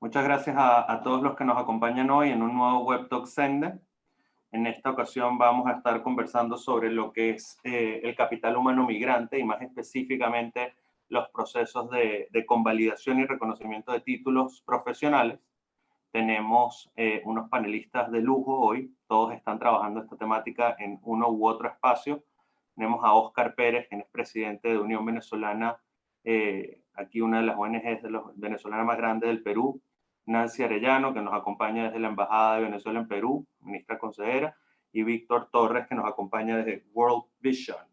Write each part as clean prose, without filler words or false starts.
Muchas gracias a todos los que nos acompañan hoy en un nuevo Web Talk Sende. En esta ocasión vamos a estar conversando sobre lo que es el capital humano migrante y más específicamente los procesos de convalidación y reconocimiento de títulos profesionales. Tenemos unos panelistas de lujo hoy, todos están trabajando esta temática en uno u otro espacio. Tenemos a Óscar Pérez, quien es presidente de Unión Venezolana, aquí una de las ONGs venezolanas más grandes del Perú. Nancy Arellano, que nos acompaña desde la Embajada de Venezuela en Perú, ministra consejera, y Víctor Torres, que nos acompaña desde World Vision,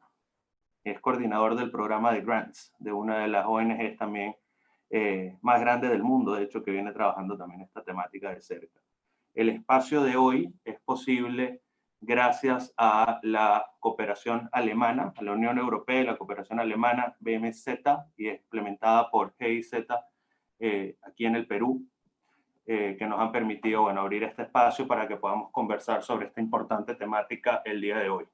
que es coordinador del programa de grants de una de las ONGs también más grandes del mundo, de hecho, que viene trabajando también esta temática de cerca. El espacio de hoy es posible gracias a la cooperación alemana, a la Unión Europea y la cooperación alemana BMZ, y implementada por GIZ aquí en el Perú, que nos han permitido abrir este espacio para que podamos conversar sobre esta importante temática el día de hoy.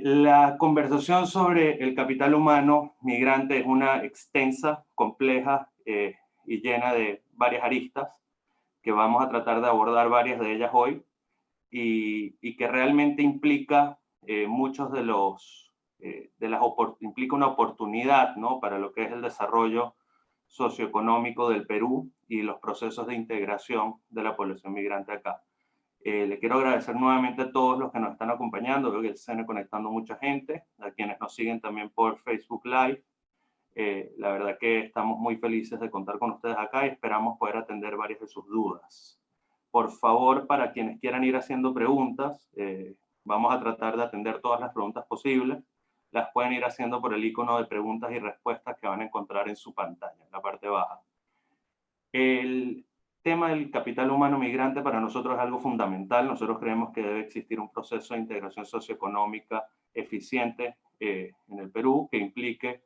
La conversación sobre el capital humano migrante es una extensa, compleja y llena de varias aristas que vamos a tratar de abordar varias de ellas hoy y que realmente implica muchos de los, implica una oportunidad, ¿no?, para lo que es el desarrollo socioeconómico del Perú y los procesos de integración de la población migrante acá. Le quiero agradecer nuevamente a todos los que nos están acompañando. Veo que se están conectando mucha gente, a quienes nos siguen también por Facebook Live. La verdad que estamos muy felices de contar con ustedes acá y esperamos poder atender varias de sus dudas. Por favor, para quienes quieran ir haciendo preguntas, vamos a tratar de atender todas las preguntas posibles. Las pueden ir haciendo por el icono de preguntas y respuestas que van a encontrar en su pantalla, en la parte baja. El tema del capital humano migrante para nosotros es algo fundamental. Nosotros creemos que debe existir un proceso de integración socioeconómica eficiente en el Perú que implique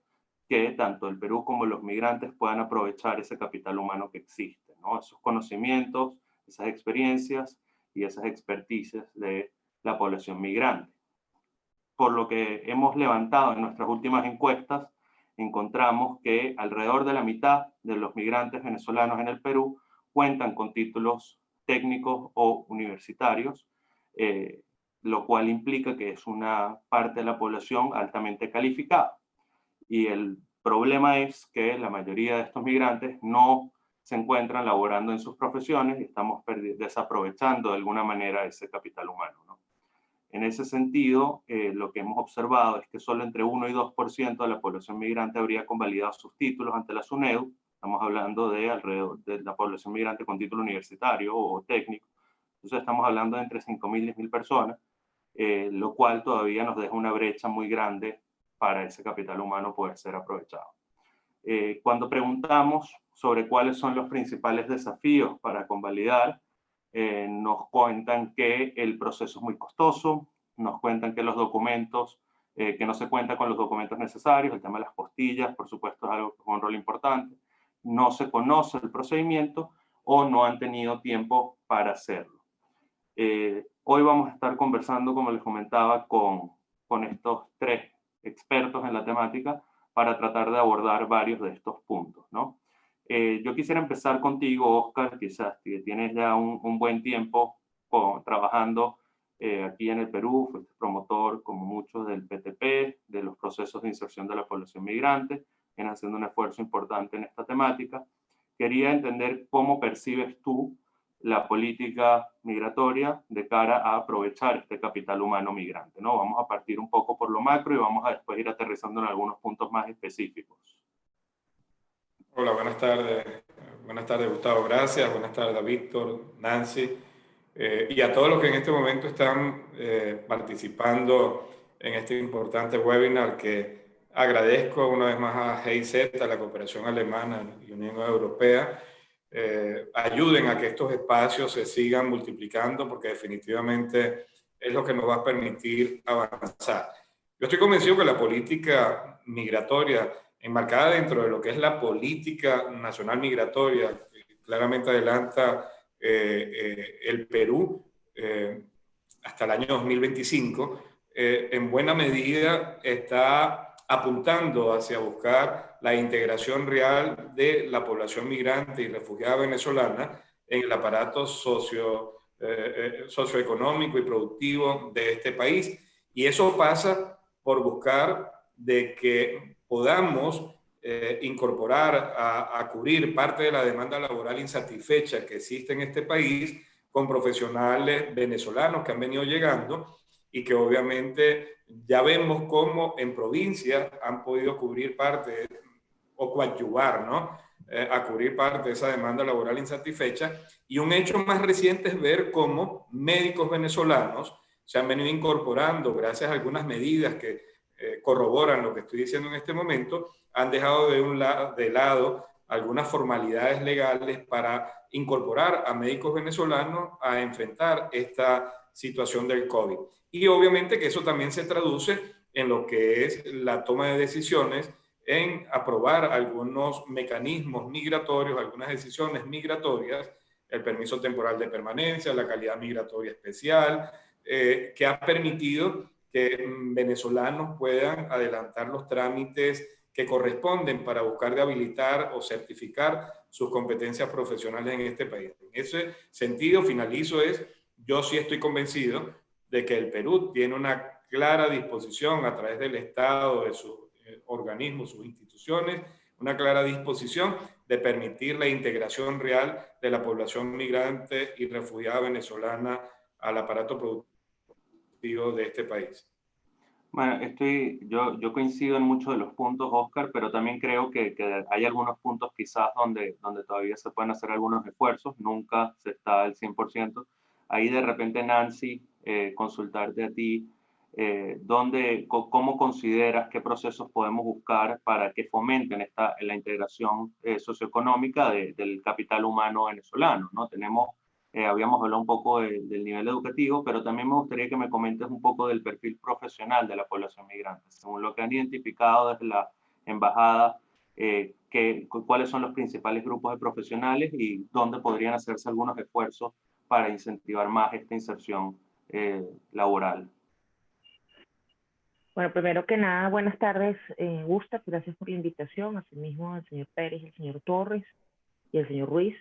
que tanto el Perú como los migrantes puedan aprovechar ese capital humano que existe, ¿no? Esos conocimientos, esas experiencias y esas experticias de la población migrante. Por lo que hemos levantado en nuestras últimas encuestas, encontramos que alrededor de la mitad de los migrantes venezolanos en el Perú cuentan con títulos técnicos o universitarios, lo cual implica que es una parte de la población altamente calificada. Y el problema es que la mayoría de estos migrantes no se encuentran laborando en sus profesiones y estamos desaprovechando de alguna manera ese capital humano, ¿no? En ese sentido, lo que hemos observado es que solo entre 1 y 2% de la población migrante habría convalidado sus títulos ante la SUNEDU. Estamos hablando de alrededor de la población migrante con título universitario o técnico. Entonces estamos hablando de entre 5.000 y 10.000 personas, lo cual todavía nos deja una brecha muy grande para ese capital humano poder ser aprovechado. Cuando preguntamos sobre cuáles son los principales desafíos para convalidar, nos cuentan que el proceso es muy costoso, nos cuentan que los documentos, que no se cuenta con los documentos necesarios, el tema de las postillas, por supuesto, es algo que juega un rol importante, no se conoce el procedimiento o no han tenido tiempo para hacerlo. Hoy vamos a estar conversando, como les comentaba, con estos tres expertos en la temática para tratar de abordar varios de estos puntos, ¿no? Yo quisiera empezar contigo, Óscar, quizás que tienes ya un buen tiempo trabajando aquí en el Perú, fuiste promotor, como muchos, del PTP, de los procesos de inserción de la población migrante, vienen haciendo un esfuerzo importante en esta temática. Quería entender cómo percibes tú la política migratoria de cara a aprovechar este capital humano migrante, ¿no? Vamos a partir un poco por lo macro y vamos a después ir aterrizando en algunos puntos más específicos. Hola, buenas tardes. Buenas tardes, Gustavo. Gracias. Buenas tardes a Víctor, Nancy y a todos los que en este momento están participando en este importante webinar que agradezco una vez más a GIZ, a la cooperación alemana y Unión Europea. Ayuden a que estos espacios se sigan multiplicando porque definitivamente es lo que nos va a permitir avanzar. Yo estoy convencido que la política migratoria enmarcada dentro de lo que es la política nacional migratoria, que claramente adelanta el Perú hasta el año 2025, en buena medida está apuntando hacia buscar la integración real de la población migrante y refugiada venezolana en el aparato socioeconómico y productivo de este país. Y eso pasa por buscar de que podamos incorporar a cubrir parte de la demanda laboral insatisfecha que existe en este país con profesionales venezolanos que han venido llegando y que obviamente ya vemos cómo en provincias han podido cubrir parte o coadyuvar, ¿no? A cubrir parte de esa demanda laboral insatisfecha. Y un hecho más reciente es ver cómo médicos venezolanos se han venido incorporando gracias a algunas medidas que corroboran lo que estoy diciendo en este momento, han dejado de lado algunas formalidades legales para incorporar a médicos venezolanos a enfrentar esta situación del COVID. Y obviamente que eso también se traduce en lo que es la toma de decisiones, en aprobar algunos mecanismos migratorios, algunas decisiones migratorias, el permiso temporal de permanencia, la calidad migratoria especial, que ha permitido que venezolanos puedan adelantar los trámites que corresponden para buscar de habilitar o certificar sus competencias profesionales en este país. En ese sentido, finalizo, yo sí estoy convencido de que el Perú tiene una clara disposición a través del Estado, de sus organismos, sus instituciones, una clara disposición de permitir la integración real de la población migrante y refugiada venezolana al aparato productivo de este país. Bueno, yo coincido en muchos de los puntos, Oscar, pero también creo que hay algunos puntos quizás donde todavía se pueden hacer algunos esfuerzos, nunca se está al 100%. Ahí de repente, Nancy, consultarte a ti, ¿cómo consideras qué procesos podemos buscar para que fomenten la integración socioeconómica del capital humano venezolano, ¿no? Habíamos hablado un poco del nivel educativo, pero también me gustaría que me comentes un poco del perfil profesional de la población migrante. Según lo que han identificado desde la embajada, ¿cuáles son los principales grupos de profesionales y dónde podrían hacerse algunos esfuerzos para incentivar más esta inserción laboral? Bueno, primero que nada, buenas tardes, Gustav, gracias por la invitación, asimismo al señor Pérez, el señor Torres y el señor Ruiz.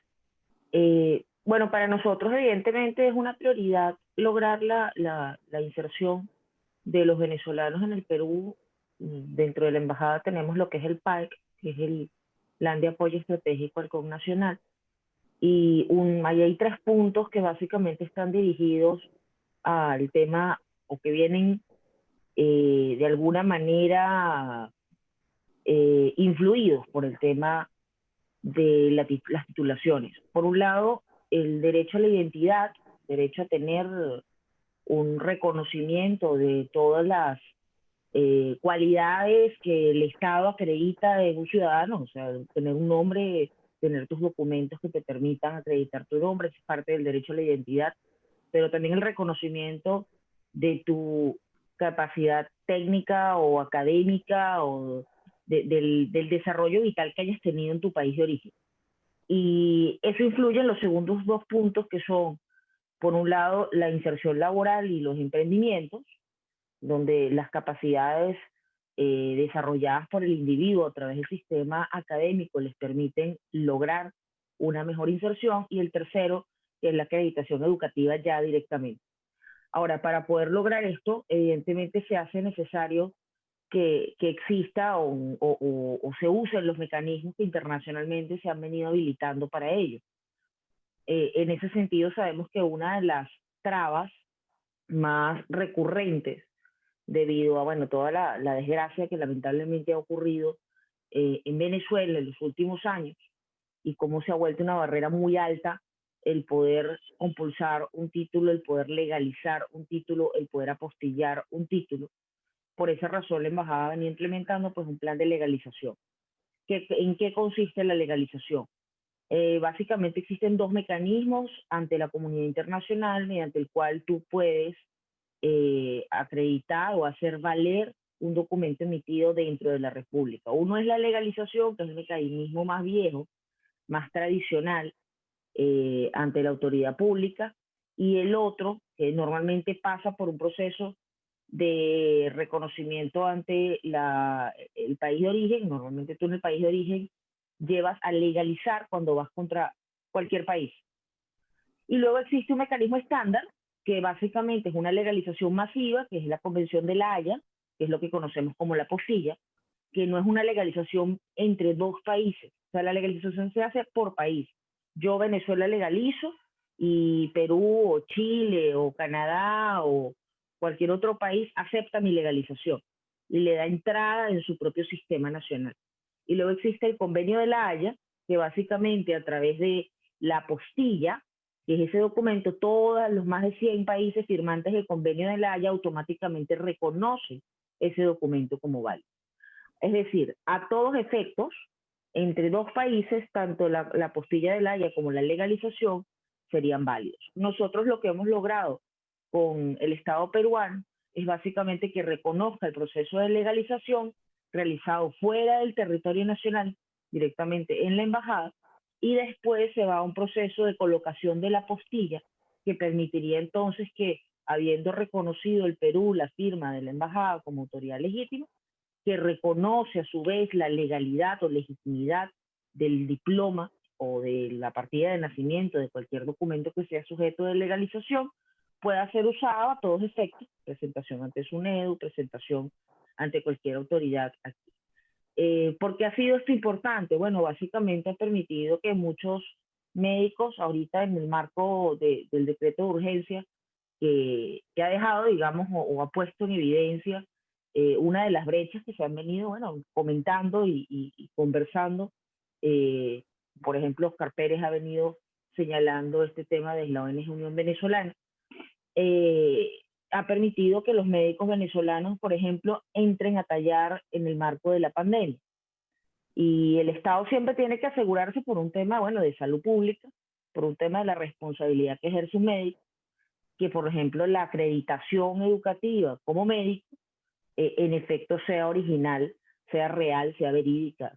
Bueno, para nosotros evidentemente es una prioridad lograr la inserción de los venezolanos en el Perú. Dentro de la embajada tenemos lo que es el PAEC, que es el Plan de Apoyo Estratégico al Connacional, y ahí hay 3 puntos que básicamente están dirigidos al tema o que vienen de alguna manera influidos por el tema de las titulaciones. Por un lado, el derecho a la identidad, derecho a tener un reconocimiento de todas las cualidades que el Estado acredita en un ciudadano, o sea, tener un nombre, tener tus documentos que te permitan acreditar tu nombre, es parte del derecho a la identidad, pero también el reconocimiento de tu capacidad técnica o académica o del desarrollo vital que hayas tenido en tu país de origen. Y eso influye en los segundos 2 puntos, que son, por un lado, la inserción laboral y los emprendimientos, donde las capacidades desarrolladas por el individuo a través del sistema académico les permiten lograr una mejor inserción, y el tercero, que es la acreditación educativa ya directamente. Ahora, para poder lograr esto, evidentemente se hace necesario que exista o se usen los mecanismos que internacionalmente se han venido habilitando para ello. En ese sentido, sabemos que una de las trabas más recurrentes debido a, bueno, toda la desgracia que lamentablemente ha ocurrido en Venezuela en los últimos años, y cómo se ha vuelto una barrera muy alta el poder compulsar un título, el poder legalizar un título, el poder apostillar un título. Por esa razón, la embajada venía implementando pues un plan de legalización. ¿En qué consiste la legalización? Básicamente existen 2 mecanismos ante la comunidad internacional mediante el cual tú puedes acreditar o hacer valer un documento emitido dentro de la República. Uno es la legalización, que es el mecanismo más viejo, más tradicional ante la autoridad pública, y el otro, que normalmente pasa por un proceso de reconocimiento ante el país de origen. Normalmente tú en el país de origen llevas a legalizar cuando vas contra cualquier país. Y luego existe un mecanismo estándar que básicamente es una legalización masiva, que es la Convención de La Haya, que es lo que conocemos como la postilla, que no es una legalización entre dos países. O sea, la legalización se hace por país. Yo, Venezuela, legalizo y Perú o Chile o Canadá o cualquier otro país acepta mi legalización y le da entrada en su propio sistema nacional. Y luego existe el Convenio de La Haya, que básicamente a través de la apostilla, que es ese documento, todos los más de 100 países firmantes del Convenio de La Haya automáticamente reconocen ese documento como válido. Es decir, a todos efectos, entre dos países, tanto la apostilla de La Haya como la legalización serían válidos. Nosotros lo que hemos logrado con el Estado peruano es básicamente que reconozca el proceso de legalización realizado fuera del territorio nacional, directamente en la embajada, y después se va a un proceso de colocación de la apostilla que permitiría entonces que, habiendo reconocido el Perú la firma de la embajada como autoridad legítima, que reconoce a su vez la legalidad o legitimidad del diploma o de la partida de nacimiento de cualquier documento que sea sujeto de legalización, pueda ser usado a todos efectos, presentación ante SUNEDU, presentación ante cualquier autoridad aquí. ¿Por qué ha sido esto importante? Bueno, básicamente ha permitido que muchos médicos, ahorita en el marco del decreto de urgencia, que ha dejado, digamos, o ha puesto en evidencia una de las brechas que se han venido, bueno, comentando y conversando. Por ejemplo, Oscar Pérez ha venido señalando este tema de la ONG Unión Venezolana. Ha permitido que los médicos venezolanos, por ejemplo, entren a tallar en el marco de la pandemia. Y el Estado siempre tiene que asegurarse por un tema, bueno, de salud pública, por un tema de la responsabilidad que ejerce un médico, que, por ejemplo, la acreditación educativa como médico, en efecto, sea original, sea real, sea verídica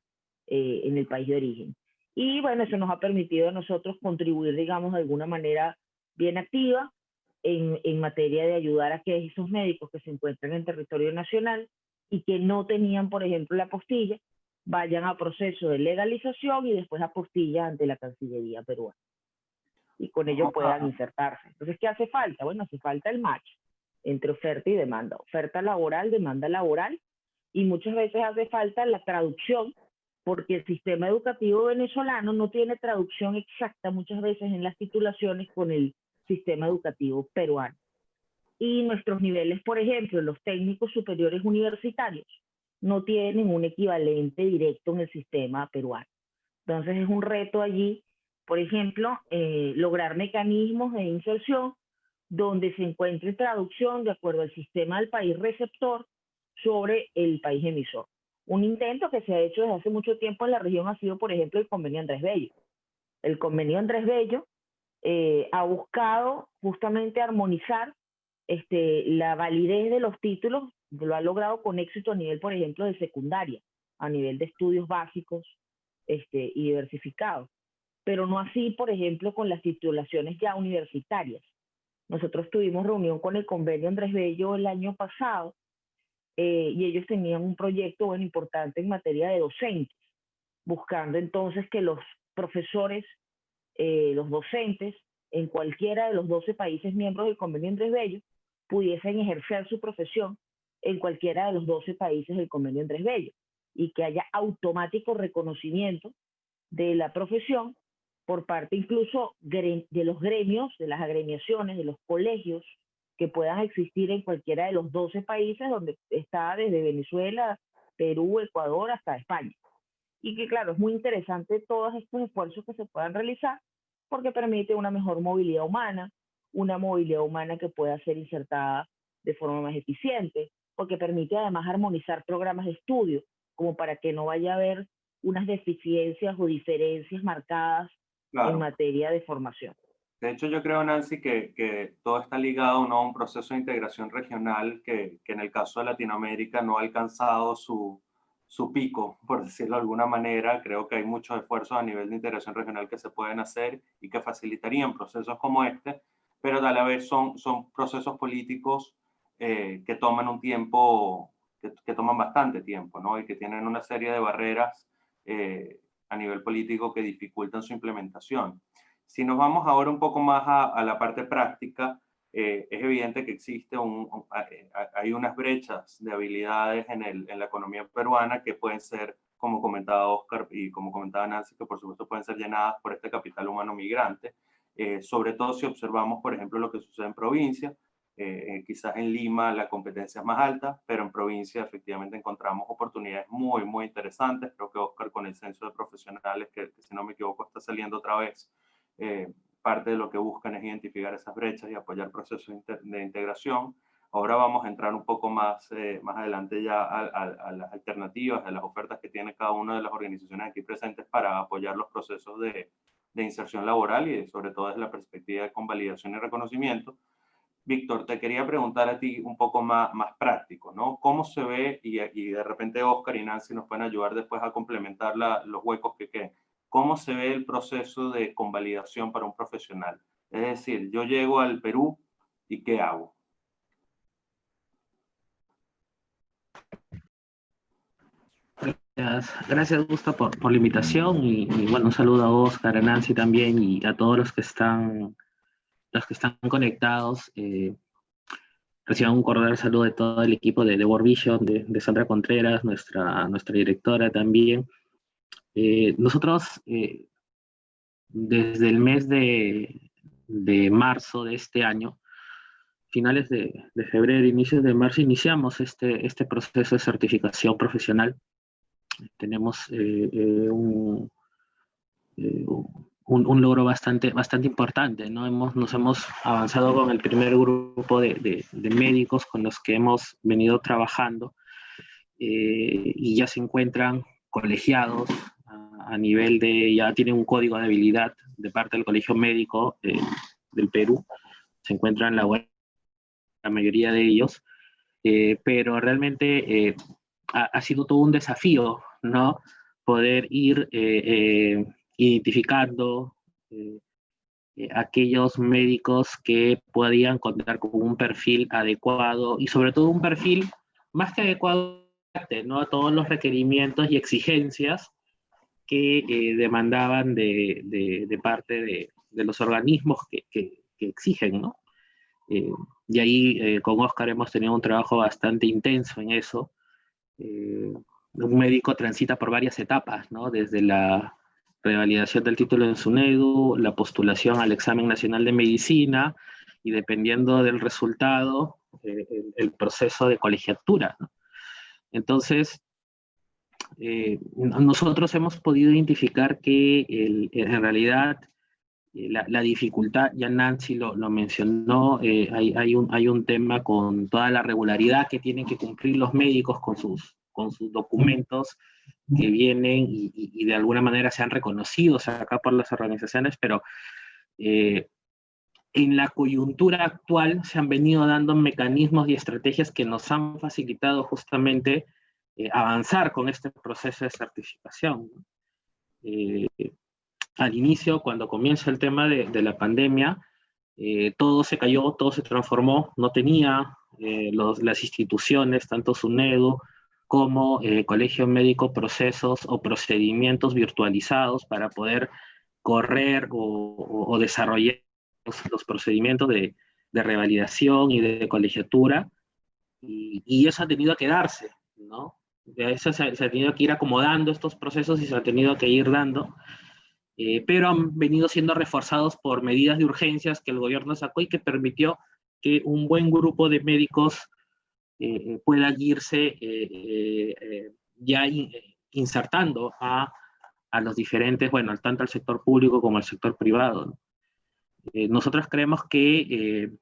en el país de origen. Y bueno, eso nos ha permitido a nosotros contribuir, digamos, de alguna manera bien activa en materia de ayudar a que esos médicos que se encuentran en territorio nacional y que no tenían, por ejemplo, la apostilla, vayan a proceso de legalización y después apostilla ante la Cancillería peruana. Y con ello puedan insertarse. Entonces, ¿qué hace falta? Bueno, hace falta el match entre oferta y demanda. Oferta laboral, demanda laboral, y muchas veces hace falta la traducción, porque el sistema educativo venezolano no tiene traducción exacta muchas veces en las titulaciones con el sistema educativo peruano. Y nuestros niveles, por ejemplo, los técnicos superiores universitarios, no tienen un equivalente directo en el sistema peruano. Entonces es un reto allí, por ejemplo, lograr mecanismos de inserción donde se encuentre traducción de acuerdo al sistema del país receptor sobre el país emisor. Un intento que se ha hecho desde hace mucho tiempo en la región ha sido, por ejemplo, el convenio Andrés Bello. El convenio Andrés Bello ha buscado justamente armonizar la validez de los títulos, lo ha logrado con éxito a nivel, por ejemplo, de secundaria, a nivel de estudios básicos y diversificados, pero no así, por ejemplo, con las titulaciones ya universitarias. Nosotros tuvimos reunión con el convenio Andrés Bello el año pasado y ellos tenían un proyecto bueno, importante en materia de docentes, buscando entonces que los profesores, los docentes, en cualquiera de los 12 países miembros del convenio Andrés Bello, pudiesen ejercer su profesión en cualquiera de los 12 países del convenio Andrés Bello y que haya automático reconocimiento de la profesión por parte incluso de los gremios, de las agremiaciones, de los colegios que puedan existir en cualquiera de los 12 países donde está desde Venezuela, Perú, Ecuador hasta España. Y que claro, es muy interesante todos estos esfuerzos que se puedan realizar porque permite una mejor movilidad humana, una movilidad humana que pueda ser insertada de forma más eficiente, porque permite además armonizar programas de estudio, como para que no vaya a haber unas deficiencias o diferencias marcadas en materia de formación. De hecho, yo creo, Nancy, que todo está ligado, ¿no?, a un proceso de integración regional que en el caso de Latinoamérica no ha alcanzado su pico, por decirlo de alguna manera. Creo que hay muchos esfuerzos a nivel de integración regional que se pueden hacer y que facilitarían procesos como este, pero a la vez son procesos políticos que toman un tiempo, que toman bastante tiempo, ¿no? Y que tienen una serie de barreras a nivel político que dificultan su implementación. Si nos vamos ahora un poco más a la parte práctica, es evidente que existe hay unas brechas de habilidades en la economía peruana que pueden ser, como comentaba Oscar y como comentaba Nancy, que por supuesto pueden ser llenadas por este capital humano migrante, sobre todo si observamos, por ejemplo, lo que sucede en provincia. Quizás en Lima la competencia es más alta, pero en provincia efectivamente encontramos oportunidades muy, muy interesantes. Creo que Oscar, con el censo de profesionales, que si no me equivoco está saliendo otra vez, parte de lo que buscan es identificar esas brechas y apoyar procesos de integración. Ahora vamos a entrar un poco más adelante ya a las alternativas, a las ofertas que tiene cada una de las organizaciones aquí presentes para apoyar los procesos de inserción laboral y sobre todo desde la perspectiva de convalidación y reconocimiento. Víctor, te quería preguntar a ti un poco más práctico, ¿no? ¿Cómo se ve, y de repente Oscar y Nancy nos pueden ayudar después a complementar los huecos que queden, cómo se ve el proceso de convalidación para un profesional? Es decir, yo llego al Perú y ¿qué hago? Gracias Gusta, por la invitación y bueno, un saludo a Oscar, a Nancy también y a todos los que están conectados. Reciban un cordial saludo de todo el equipo de World Vision, de Sandra Contreras, nuestra directora también. Nosotros, desde el mes de marzo de este año, finales de febrero, inicios de marzo, iniciamos este proceso de certificación profesional. Tenemos un logro bastante importante, ¿no? Nos hemos avanzado con el primer grupo de médicos con los que hemos venido trabajando y ya se encuentran colegiados a nivel ya tienen un código de habilidad de parte del Colegio Médico del Perú. Se encuentran la mayoría de ellos, pero realmente ha sido todo un desafío, ¿no? Poder ir identificando aquellos médicos que podían contar con un perfil adecuado y sobre todo un perfil más que adecuado, ¿no? A todos los requerimientos y exigencias que demandaban de parte de los organismos que exigen, ¿no? Y ahí con Oscar hemos tenido un trabajo bastante intenso en eso. Un médico transita por varias etapas, ¿no? Desde la revalidación del título en SUNEDU, la postulación al examen nacional de medicina y dependiendo del resultado, el proceso de colegiatura, ¿no? Entonces, nosotros hemos podido identificar que en realidad la dificultad, ya Nancy lo mencionó, hay un tema con toda la regularidad que tienen que cumplir los médicos con sus documentos que vienen y de alguna manera sean reconocidos acá por las organizaciones, pero en la coyuntura actual se han venido dando mecanismos y estrategias que nos han facilitado justamente avanzar con este proceso de certificación. Al inicio, cuando comienza el tema de la pandemia, todo se cayó, todo se transformó, no tenía las instituciones, tanto SUNEDU como Colegio Médico, procesos o procedimientos virtualizados para poder correr o desarrollar los procedimientos de revalidación y de colegiatura, y eso ha tenido que darse, ¿no? De eso se ha tenido que ir acomodando estos procesos y se ha tenido que ir dando, pero han venido siendo reforzados por medidas de urgencias que el gobierno sacó y que permitió que un buen grupo de médicos pueda irse ya insertando a los diferentes, bueno, tanto al sector público como al sector privado, ¿no? Nosotros creemos que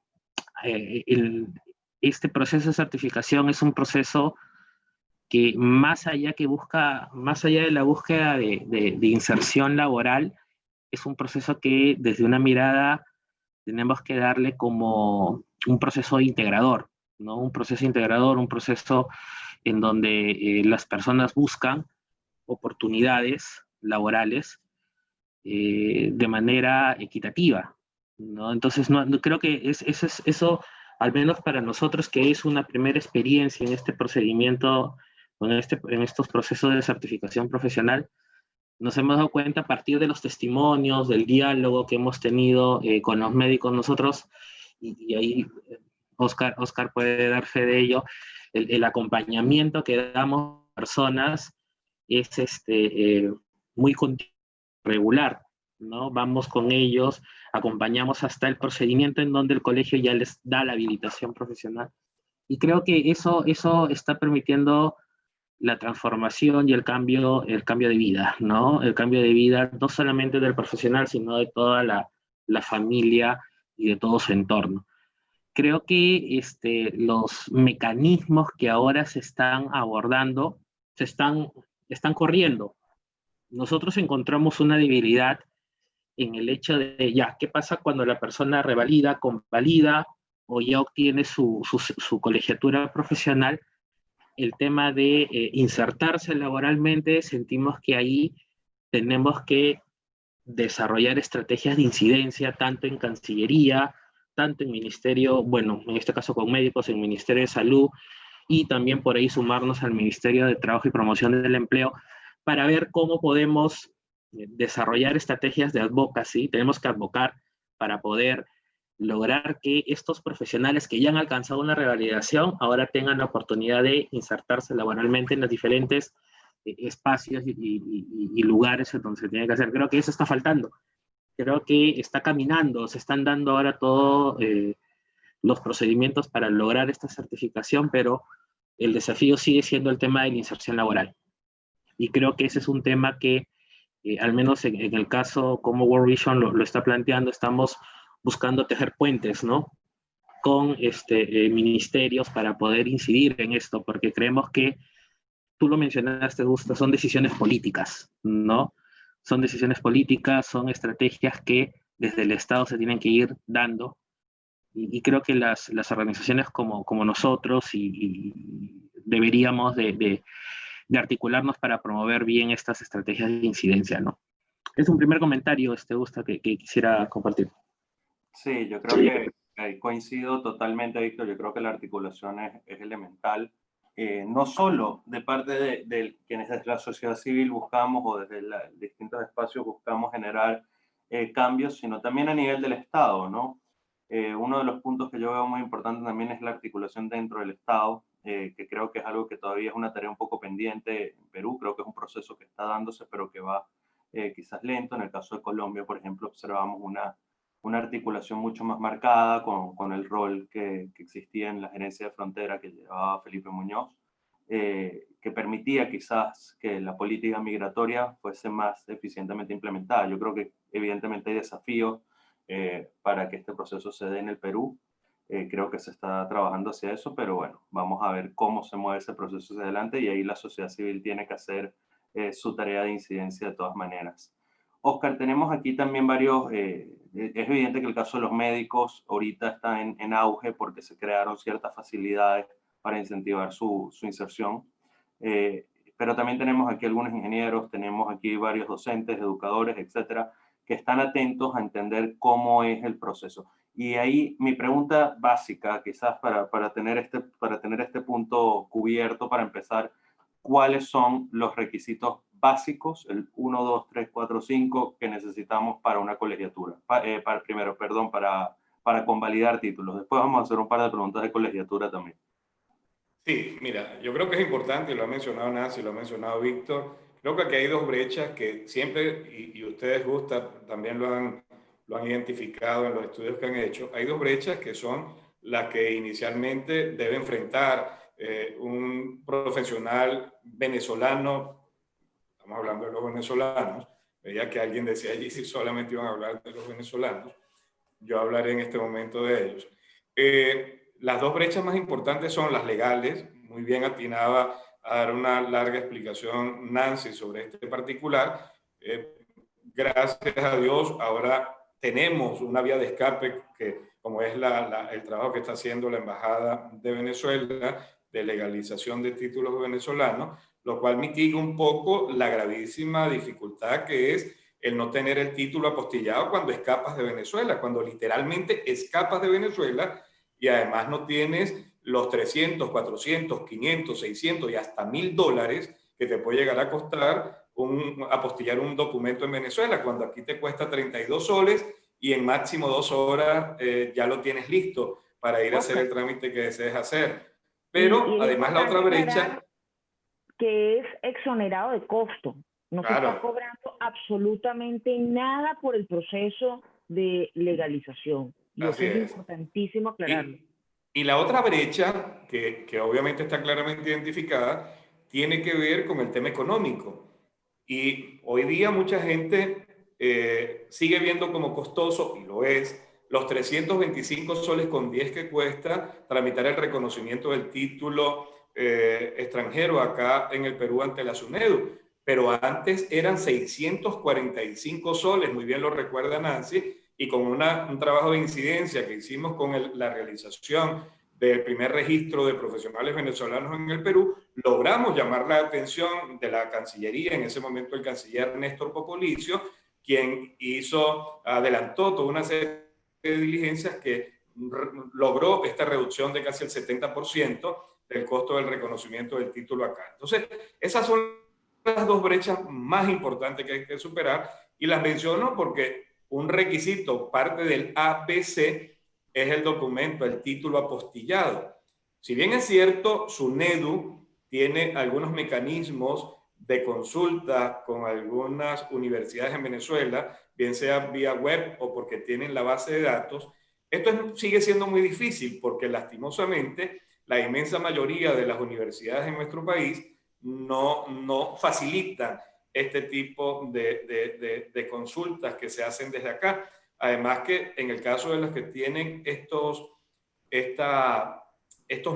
este proceso de certificación es un proceso que más allá de la búsqueda de inserción laboral, es un proceso que desde una mirada tenemos que darle como un proceso integrador, ¿no? Un proceso integrador, un proceso en donde las personas buscan oportunidades laborales de manera equitativa, ¿no? Entonces, no creo que eso al menos para nosotros, que es una primera experiencia en este procedimiento, en estos procesos de certificación profesional, nos hemos dado cuenta a partir de los testimonios, del diálogo que hemos tenido con los médicos nosotros, y ahí Oscar puede dar fe de ello, el acompañamiento que damos a personas es muy regular, ¿no? Vamos con ellos, acompañamos hasta el procedimiento en donde el colegio ya les da la habilitación profesional. Y creo que eso está permitiendo la transformación y el cambio de vida, ¿no? El cambio de vida no solamente del profesional, sino de toda la familia y de todo su entorno. Creo que los mecanismos que ahora se están abordando están corriendo. Nosotros encontramos una debilidad en el hecho de, ya, ¿qué pasa cuando la persona revalida, convalida o ya obtiene su colegiatura profesional? El tema de insertarse laboralmente, sentimos que ahí tenemos que desarrollar estrategias de incidencia, tanto en Cancillería, tanto en Ministerio, bueno, en este caso con médicos, en Ministerio de Salud, y también por ahí sumarnos al Ministerio de Trabajo y Promoción del Empleo, para ver cómo podemos desarrollar estrategias de advocacy. Tenemos que advocar para poder lograr que estos profesionales que ya han alcanzado una revalidación ahora tengan la oportunidad de insertarse laboralmente en los diferentes espacios y lugares en donde se tiene que hacer. Creo que eso está faltando. Creo que está caminando, se están dando ahora todos los procedimientos para lograr esta certificación, pero el desafío sigue siendo el tema de la inserción laboral. Y creo que ese es un tema que, al menos en el caso como World Vision lo está planteando, estamos buscando tejer puentes, ¿no? Con ministerios para poder incidir en esto, porque creemos que, tú lo mencionaste, Gusto, son decisiones políticas, ¿no? Son decisiones políticas, son estrategias que desde el Estado se tienen que ir dando, y creo que las organizaciones como nosotros deberíamos de articularnos para promover bien estas estrategias de incidencia, ¿no? Es un primer comentario, Gusto, que quisiera compartir. Sí, yo creo que coincido totalmente, Víctor. Yo creo que la articulación es elemental. No solo de parte de quienes desde la sociedad civil buscamos o desde distintos espacios buscamos generar cambios, sino también a nivel del Estado, ¿no? Uno de los puntos que yo veo muy importante también es la articulación dentro del Estado, que creo que es algo que todavía es una tarea un poco pendiente en Perú. Creo que es un proceso que está dándose, pero que va quizás lento. En el caso de Colombia, por ejemplo, observamos una articulación mucho más marcada con el rol que existía en la gerencia de frontera que llevaba Felipe Muñoz, que permitía quizás que la política migratoria fuese más eficientemente implementada. Yo creo que evidentemente hay desafíos para que este proceso se dé en el Perú. Creo que se está trabajando hacia eso, pero bueno, vamos a ver cómo se mueve ese proceso hacia adelante, y ahí la sociedad civil tiene que hacer su tarea de incidencia de todas maneras. Oscar, tenemos aquí también varios, es evidente que el caso de los médicos ahorita está en auge porque se crearon ciertas facilidades para incentivar su inserción, pero también tenemos aquí algunos ingenieros, tenemos aquí varios docentes, educadores, etcétera, que están atentos a entender cómo es el proceso. Y ahí mi pregunta básica, quizás para tener este punto cubierto, para empezar, ¿cuáles son los requisitos básicos, el 1, 2, 3, 4, 5, que necesitamos para una colegiatura? Para convalidar títulos. Después vamos a hacer un par de preguntas de colegiatura también. Sí, mira, yo creo que es importante, y lo ha mencionado Nancy, lo ha mencionado Víctor. Creo que aquí hay dos brechas que siempre, y ustedes también lo han identificado en los estudios que han hecho. Hay dos brechas que son las que inicialmente debe enfrentar un profesional venezolano. Estamos hablando de los venezolanos. Veía que alguien decía allí si solamente iban a hablar de los venezolanos. Yo hablaré en este momento de ellos. Las dos brechas más importantes son las legales. Muy bien atinaba a dar una larga explicación Nancy sobre este particular. Gracias a Dios, ahora tenemos una vía de escape que, como es el trabajo que está haciendo la Embajada de Venezuela de legalización de títulos venezolanos, lo cual mitiga un poco la gravísima dificultad que es el no tener el título apostillado cuando escapas de Venezuela, cuando literalmente escapas de Venezuela y además no tienes los 300, 400, 500, 600 y hasta $1.000 que te puede llegar a costar apostillar un documento en Venezuela, cuando aquí te cuesta 32 soles y en máximo 2 horas ya lo tienes listo para ir a hacer el trámite que desees hacer. Pero y además la otra brecha... que es exonerado de costo. No se está cobrando absolutamente nada por el proceso de legalización. Y eso es importantísimo aclararlo. Y la otra brecha, que obviamente está claramente identificada, tiene que ver con el tema económico. Y hoy día mucha gente sigue viendo como costoso, y lo es, los 325 soles con 10 que cuesta tramitar el reconocimiento del título extranjero acá en el Perú ante la SUNEDU. Pero antes eran 645 soles, muy bien lo recuerda Nancy, y con un trabajo de incidencia que hicimos con la realización del primer registro de profesionales venezolanos en el Perú, logramos llamar la atención de la Cancillería, en ese momento el canciller Néstor Popolicio, quien adelantó toda una serie de diligencias que logró esta reducción de casi el 70% del costo del reconocimiento del título acá. Entonces, esas son las dos brechas más importantes que hay que superar, y las menciono porque un requisito, parte del ABC, es el documento, el título apostillado. Si bien es cierto, SUNEDU tiene algunos mecanismos de consulta con algunas universidades en Venezuela, bien sea vía web o porque tienen la base de datos, esto sigue siendo muy difícil porque lastimosamente la inmensa mayoría de las universidades en nuestro país no facilitan este tipo de consultas que se hacen desde acá. Además que en el caso de los que tienen estos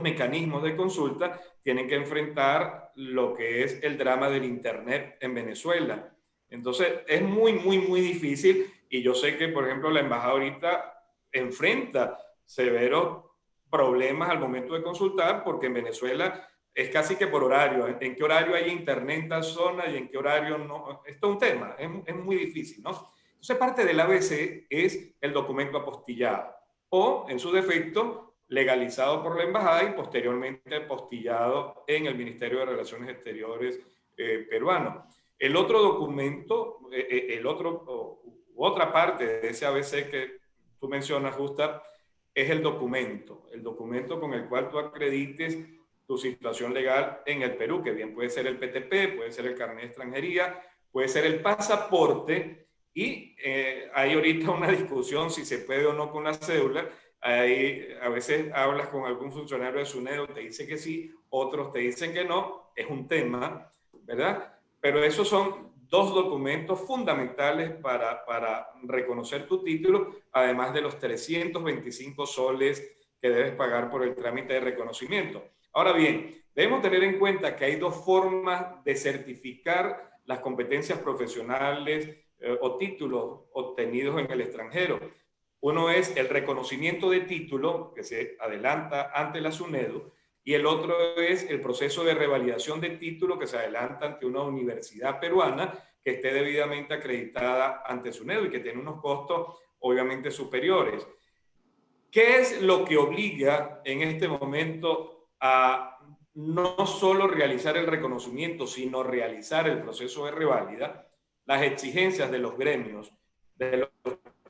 mecanismos de consulta, tienen que enfrentar lo que es el drama del Internet en Venezuela. Entonces, es muy, muy, muy difícil, y yo sé que, por ejemplo, la embajada ahorita enfrenta severos problemas al momento de consultar, porque en Venezuela es casi que por horario. ¿En qué horario hay internet en tal zona y en qué horario no? Esto es un tema, es muy difícil, ¿no? Entonces, parte del ABC es el documento apostillado, o, en su defecto, legalizado por la embajada y posteriormente apostillado en el Ministerio de Relaciones Exteriores peruano. El otro documento, otra parte de ese ABC que tú mencionas, Gustav, es el documento con el cual tú acredites tu situación legal en el Perú, que bien puede ser el PTP, puede ser el carnet de extranjería, puede ser el pasaporte, y hay ahorita una discusión si se puede o no con la cédula. A veces hablas con algún funcionario de SUNEDU, te dice que sí, otros te dicen que no, es un tema, ¿verdad? Pero esos son dos documentos fundamentales para reconocer tu título, además de los 325 soles que debes pagar por el trámite de reconocimiento. Ahora bien, debemos tener en cuenta que hay dos formas de certificar las competencias profesionales o títulos obtenidos en el extranjero. Uno es el reconocimiento de título, que se adelanta ante la SUNEDU, y el otro es el proceso de revalidación de título, que se adelanta ante una universidad peruana que esté debidamente acreditada ante SUNEDU y que tiene unos costos obviamente superiores. ¿Qué es lo que obliga en este momento a no solo realizar el reconocimiento, sino realizar el proceso de reválida? Las exigencias de los gremios, de los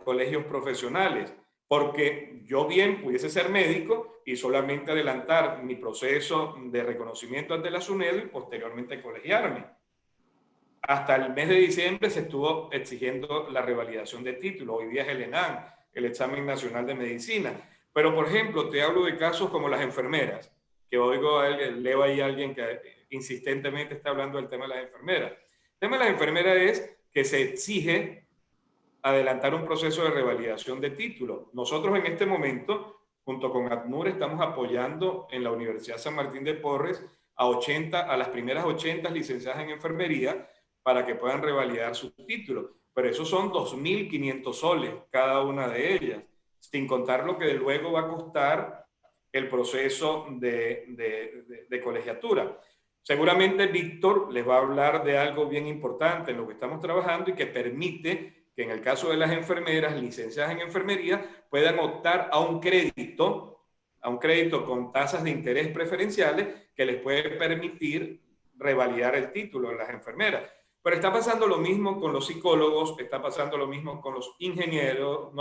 colegios profesionales, porque yo bien pudiese ser médico y solamente adelantar mi proceso de reconocimiento ante la SUNEDU y posteriormente colegiarme. Hasta el mes de diciembre se estuvo exigiendo la revalidación de título. Hoy día es el ENAM, el Examen Nacional de Medicina. Pero, por ejemplo, te hablo de casos como las enfermeras, que leo ahí a alguien que insistentemente está hablando del tema de las enfermeras. El tema de las enfermeras es que se exige adelantar un proceso de revalidación de título. Nosotros en este momento, junto con ACNUR, estamos apoyando en la Universidad San Martín de Porres a las primeras 80 licenciadas en enfermería para que puedan revalidar su título. Pero esos son 2.500 soles cada una de ellas, sin contar lo que de luego va a costar el proceso de colegiatura. Seguramente Víctor les va a hablar de algo bien importante en lo que estamos trabajando y que permite que en el caso de las enfermeras licenciadas en enfermería puedan optar a un crédito a un crédito con tasas de interés preferenciales que les puede permitir revalidar el título a las enfermeras. Pero está pasando lo mismo con los psicólogos, está pasando lo mismo con los ingenieros,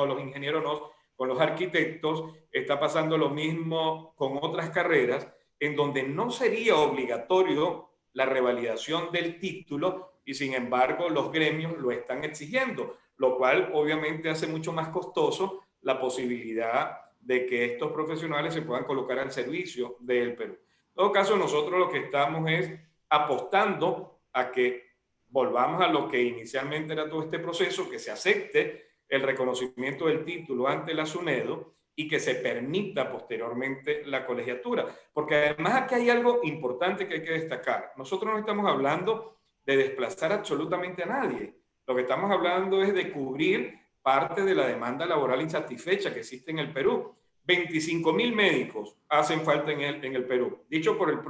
con los arquitectos, está pasando lo mismo con otras carreras, en donde no sería obligatorio la revalidación del título y sin embargo los gremios lo están exigiendo, lo cual obviamente hace mucho más costoso la posibilidad de que estos profesionales se puedan colocar al servicio del Perú. En todo caso, nosotros lo que estamos es apostando a que volvamos a lo que inicialmente era todo este proceso, que se acepte el reconocimiento del título ante la SUNEDO y que se permita posteriormente la colegiatura. Porque además aquí hay algo importante que hay que destacar. Nosotros no estamos hablando de desplazar absolutamente a nadie. Lo que estamos hablando es de cubrir parte de la demanda laboral insatisfecha que existe en el Perú. 25.000 médicos hacen falta en el Perú, dicho por las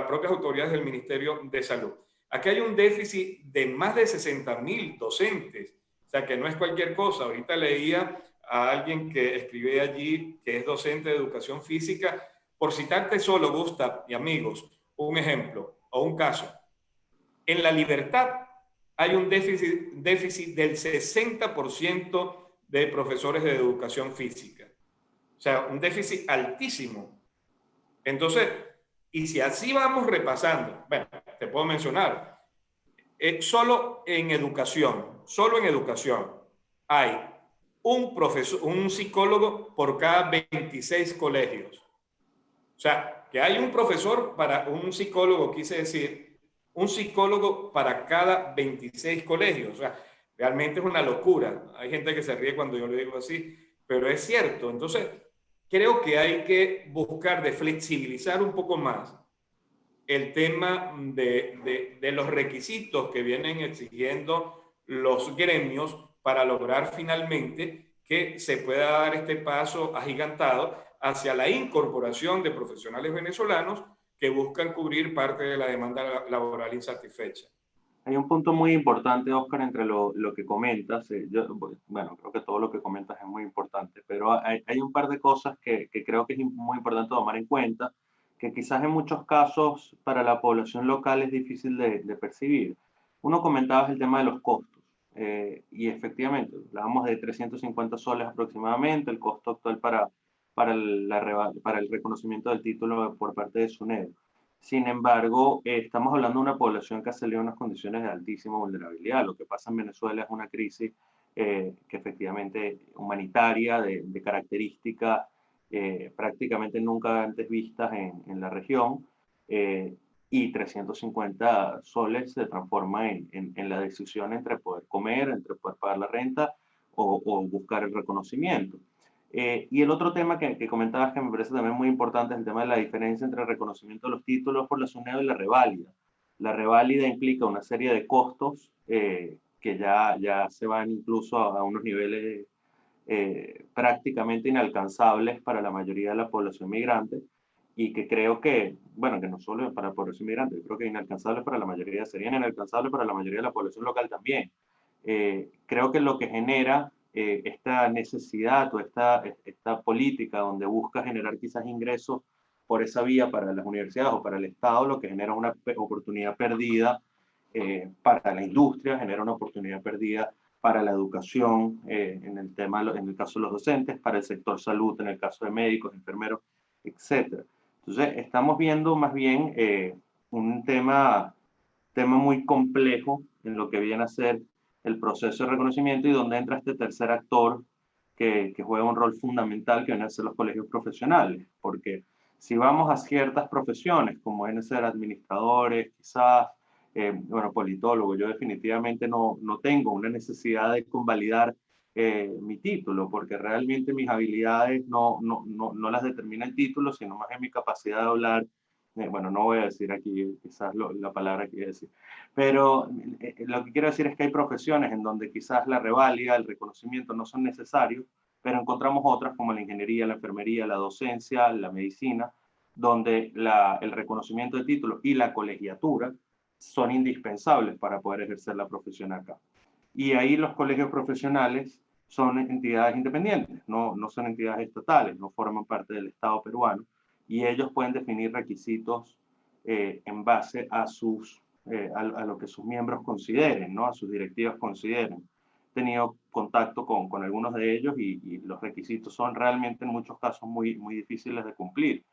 propias autoridades del Ministerio de Salud. Aquí hay un déficit de más de 60.000 docentes, o sea que no es cualquier cosa. Ahorita leía a alguien que escribe allí, que es docente de educación física, por citarte solo, Gustav y amigos, un ejemplo o un caso. En La Libertad hay un déficit del 60% de profesores de educación física. O sea, un déficit altísimo. Entonces, y si así vamos repasando, bueno, te puedo mencionar, solo en educación hay un psicólogo por cada 26 colegios. O sea, que hay un profesor para un psicólogo, quise decir, un psicólogo para cada 26 colegios. O sea, realmente es una locura. Hay gente que se ríe cuando yo le digo así, pero es cierto. Entonces, creo que hay que buscar de flexibilizar un poco más el tema de los requisitos que vienen exigiendo los gremios para lograr finalmente que se pueda dar este paso agigantado hacia la incorporación de profesionales venezolanos que buscan cubrir parte de la demanda laboral insatisfecha. Hay un punto muy importante, Oscar, entre lo que comentas. Bueno, creo que todo lo que comentas es muy importante, pero hay un par de cosas que creo que es muy importante tomar en cuenta, que quizás en muchos casos para la población local es difícil de percibir. Uno comentaba el tema de los costos, y efectivamente, hablábamos de 350 soles aproximadamente, el costo actual para el reconocimiento del título por parte de SUNEDO. Sin embargo, estamos hablando de una población que ha salido en unas condiciones de altísima vulnerabilidad. Lo que pasa en Venezuela es una crisis que efectivamente humanitaria, de características prácticamente nunca antes vistas en la región, y 350 soles se transforma en la decisión entre poder comer, entre poder pagar la renta o buscar el reconocimiento. Y el otro tema que comentabas que me parece también muy importante es el tema de la diferencia entre el reconocimiento de los títulos por la SUNEDO y la reválida. La reválida implica una serie de costos que ya se van incluso a unos niveles prácticamente inalcanzables para la mayoría de la población migrante, y que creo que, bueno, que no solo para la población migrante, creo que inalcanzables para la mayoría, serían inalcanzables para la mayoría de la población local también. Creo que lo que genera esta necesidad o esta política donde busca generar quizás ingresos por esa vía para las universidades o para el Estado, lo que genera una oportunidad perdida para la industria, genera una oportunidad perdida para la educación, en el caso de los docentes, para el sector salud, en el caso de médicos, enfermeros, etc. Entonces, estamos viendo más bien un tema muy complejo en lo que viene a ser el proceso de reconocimiento, y donde entra este tercer actor que juega un rol fundamental, que vienen a ser los colegios profesionales. Porque si vamos a ciertas profesiones, como vienen a ser administradores, quizás, bueno, politólogos, yo definitivamente no tengo una necesidad de convalidar mi título, porque realmente mis habilidades no las determina el título, sino más en mi capacidad de hablar. Bueno, no voy a decir aquí quizás la palabra que quiero decir, pero lo que quiero decir es que hay profesiones en donde quizás la reválida, el reconocimiento no son necesarios, pero encontramos otras como la ingeniería, la enfermería, la docencia, la medicina, donde el reconocimiento de títulos y la colegiatura son indispensables para poder ejercer la profesión acá. Y ahí los colegios profesionales son entidades independientes, no son entidades estatales, no forman parte del Estado peruano, y ellos pueden definir requisitos en base a, a lo que sus miembros consideren, ¿no? A sus directivas consideren. He tenido contacto con algunos de ellos y los requisitos son realmente en muchos casos muy difíciles de cumplir.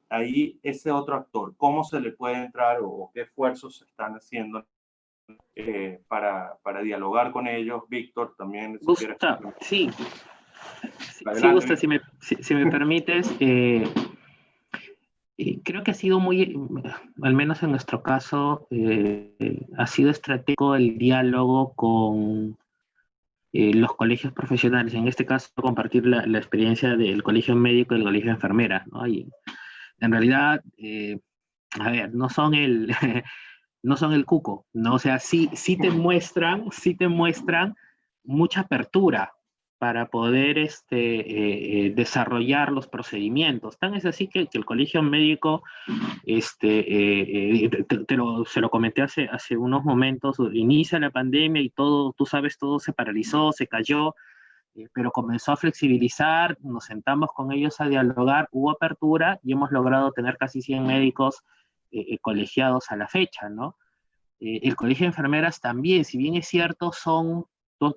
Ahí ese otro actor, ¿cómo se le puede entrar o qué esfuerzos se están haciendo para dialogar con ellos? Víctor, también si quieres. Sí. Adelante, Gusta, si me permites, creo que ha sido muy, al menos en nuestro caso, ha sido estratégico el diálogo con los colegios profesionales. En este caso, compartir la experiencia del colegio médico y del colegio de enfermeras, ¿no? Y en realidad, a ver, no son no son el cuco, ¿no? O sea, sí te muestran mucha apertura para poder desarrollar los procedimientos. Tan es así que el colegio médico, se lo comenté hace unos momentos, inicia la pandemia y todo, tú sabes, todo se paralizó, se cayó, pero comenzó a flexibilizar, nos sentamos con ellos a dialogar, hubo apertura y hemos logrado tener casi 100 médicos colegiados a la fecha, ¿no? El colegio de enfermeras también, si bien es cierto,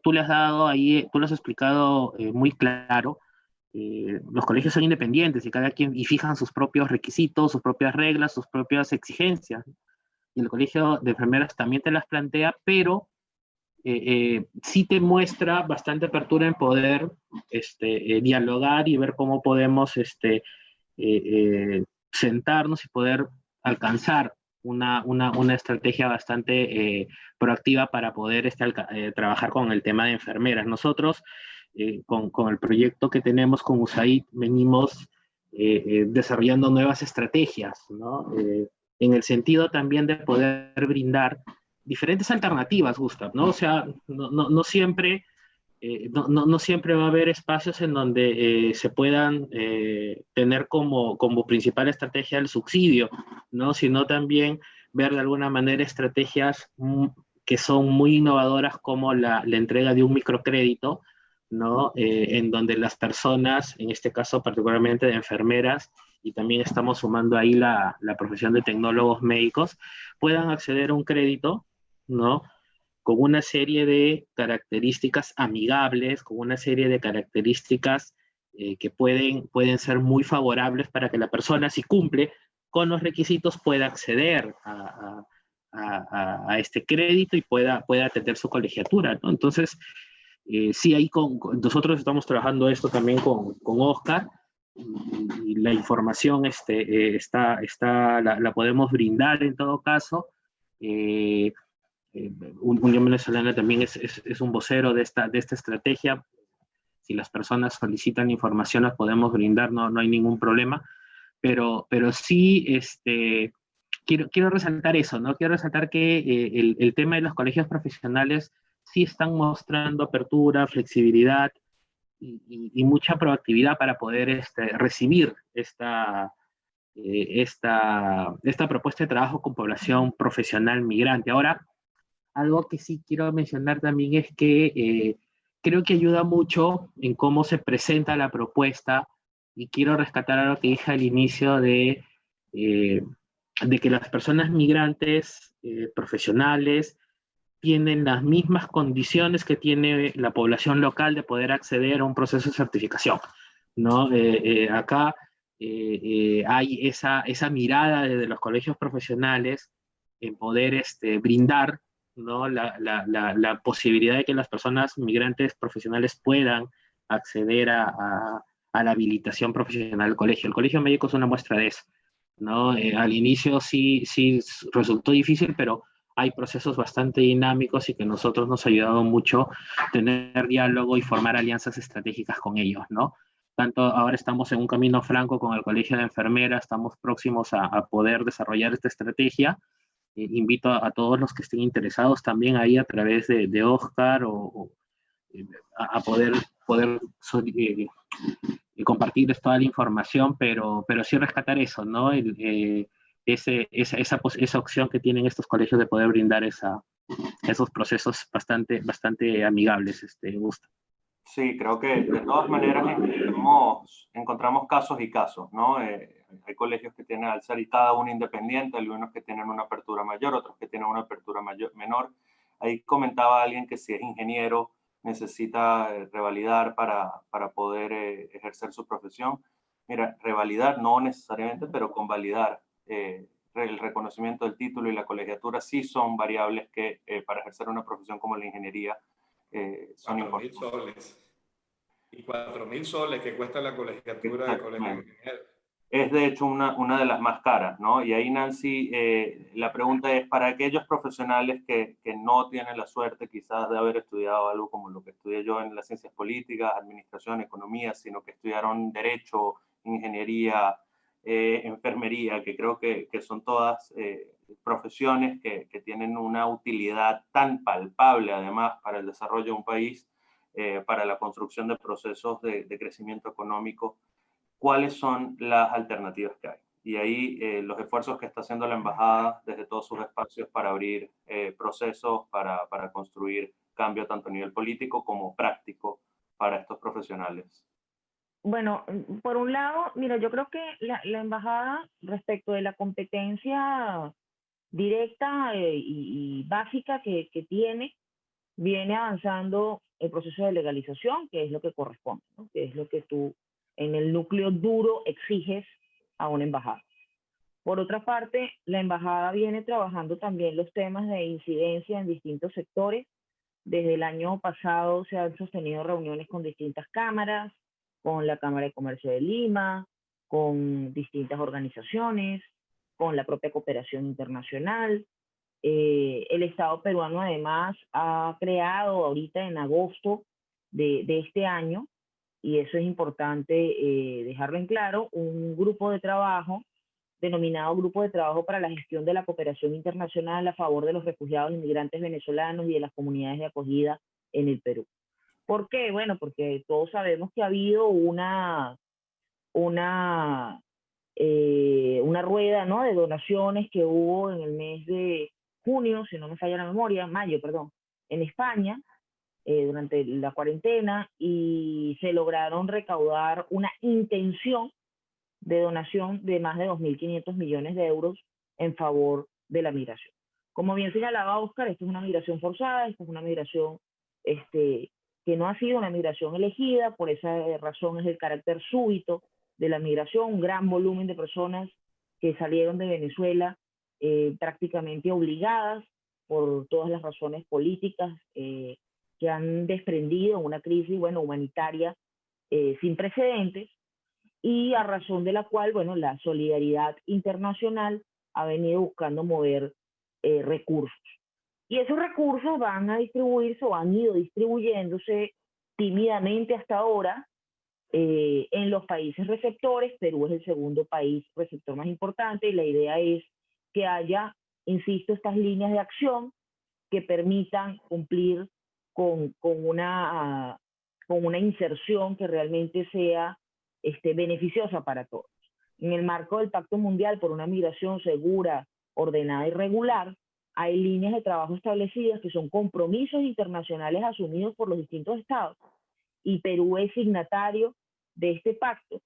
tú le has dado ahí, tú lo has explicado muy claro, los colegios son independientes y cada quien y fijan sus propios requisitos, sus propias reglas, sus propias exigencias. Y el colegio de enfermeras también te las plantea, pero sí te muestra bastante apertura en poder dialogar y ver cómo podemos sentarnos y poder alcanzar una estrategia bastante proactiva para poder trabajar con el tema de enfermeras. Nosotros, con el proyecto que tenemos con USAID, venimos desarrollando nuevas estrategias, ¿no? En el sentido también de poder brindar diferentes alternativas, Gustav, ¿no? O sea, no siempre... no siempre va a haber espacios en donde se puedan tener como principal estrategia el subsidio, ¿no? Sino también ver de alguna manera estrategias que son muy innovadoras como la entrega de un microcrédito, ¿no? En donde las personas, en este caso particularmente de enfermeras, y también estamos sumando ahí la profesión de tecnólogos médicos, puedan acceder a un crédito, ¿no? Con una serie de características amigables, con una serie de características que pueden ser muy favorables para que la persona, si cumple con los requisitos, pueda acceder a este crédito y pueda atender su colegiatura, ¿no? Entonces, sí, ahí nosotros estamos trabajando esto también con Oscar, y la información la podemos brindar en todo caso. Unión Venezolana también es un vocero de esta estrategia. Si las personas solicitan información, las podemos brindar, no hay ningún problema. Pero sí, quiero resaltar eso, ¿no? Quiero resaltar que el tema de los colegios profesionales sí están mostrando apertura, flexibilidad y mucha proactividad para poder recibir esta propuesta de trabajo con población profesional migrante. Ahora, algo que sí quiero mencionar también es que creo que ayuda mucho en cómo se presenta la propuesta, y quiero rescatar algo que dije al inicio de que las personas migrantes profesionales tienen las mismas condiciones que tiene la población local de poder acceder a un proceso de certificación, ¿no? Acá hay esa mirada desde los colegios profesionales en poder brindar, ¿no? la posibilidad de que las personas migrantes profesionales puedan acceder a la habilitación profesional del colegio. El colegio médico es una muestra de eso, ¿no? Al inicio sí resultó difícil, pero hay procesos bastante dinámicos y que a nosotros nos ha ayudado mucho tener diálogo y formar alianzas estratégicas con ellos, ¿no? Tanto ahora estamos en un camino franco con el Colegio de Enfermeras, estamos próximos a poder desarrollar esta estrategia. Invito a todos los que estén interesados también ahí a través de Oscar a poder compartirles toda la información, pero sí rescatar eso, ¿no? Esa opción que tienen estos colegios de poder brindar esos procesos bastante amigables, Gusto. Sí, creo que de todas maneras encontramos casos y casos, ¿no? Hay colegios que tienen al ser y cada uno independiente, algunos que tienen una apertura mayor, otros que tienen una apertura menor. Ahí comentaba alguien que si es ingeniero necesita revalidar para poder ejercer su profesión. Mira, revalidar no necesariamente, pero convalidar el reconocimiento del título y la colegiatura sí son variables que para ejercer una profesión como la ingeniería son 4.000 importantes. soles. Y 4.000 soles que cuesta la colegiatura de colegio de Exactamente. ingenieros. Es de hecho una de las más caras, ¿no? Y ahí, Nancy, la pregunta es para aquellos profesionales que no tienen la suerte quizás de haber estudiado algo como lo que estudié yo en las ciencias políticas, administración, economía, sino que estudiaron derecho, ingeniería, enfermería, que creo que son todas profesiones que tienen una utilidad tan palpable además para el desarrollo de un país, para la construcción de procesos de crecimiento económico. ¿Cuáles son las alternativas que hay? Y ahí los esfuerzos que está haciendo la embajada desde todos sus espacios para abrir procesos, para construir cambio tanto a nivel político como práctico para estos profesionales. Bueno, por un lado, mira, yo creo que la embajada respecto de la competencia directa y básica que tiene, viene avanzando el proceso de legalización, que es lo que corresponde, ¿no? Que es lo que tú en el núcleo duro exiges a una embajada. Por otra parte, la embajada viene trabajando también los temas de incidencia en distintos sectores. Desde el año pasado se han sostenido reuniones con distintas cámaras, con la Cámara de Comercio de Lima, con distintas organizaciones, con la propia cooperación internacional. El Estado peruano además ha creado ahorita en agosto de este año, y eso es importante dejarlo en claro, un grupo de trabajo denominado Grupo de Trabajo para la Gestión de la Cooperación Internacional a favor de los refugiados inmigrantes venezolanos y de las comunidades de acogida en el Perú. ¿Por qué? Bueno, porque todos sabemos que ha habido una, una rueda, ¿no?, de donaciones que hubo en el mes de junio, si no me falla la memoria, mayo, perdón, en España, durante la cuarentena, y se lograron recaudar una intención de donación de más de 2.500 millones de euros en favor de la migración. Como bien señalaba Oscar, esto es una migración forzada, esto es una migración que no ha sido una migración elegida, por esa razón es el carácter súbito de la migración, un gran volumen de personas que salieron de Venezuela prácticamente obligadas por todas las razones políticas que han desprendido una crisis, bueno, humanitaria sin precedentes, y a razón de la cual, bueno, la solidaridad internacional ha venido buscando mover recursos. Y esos recursos van a distribuirse o han ido distribuyéndose tímidamente hasta ahora en los países receptores. Perú es el segundo país receptor más importante y la idea es que haya, insisto, estas líneas de acción que permitan cumplir con una inserción que realmente sea beneficiosa para todos. En el marco del Pacto Mundial por una Migración Segura, Ordenada y Regular, hay líneas de trabajo establecidas que son compromisos internacionales asumidos por los distintos estados, y Perú es signatario de este pacto,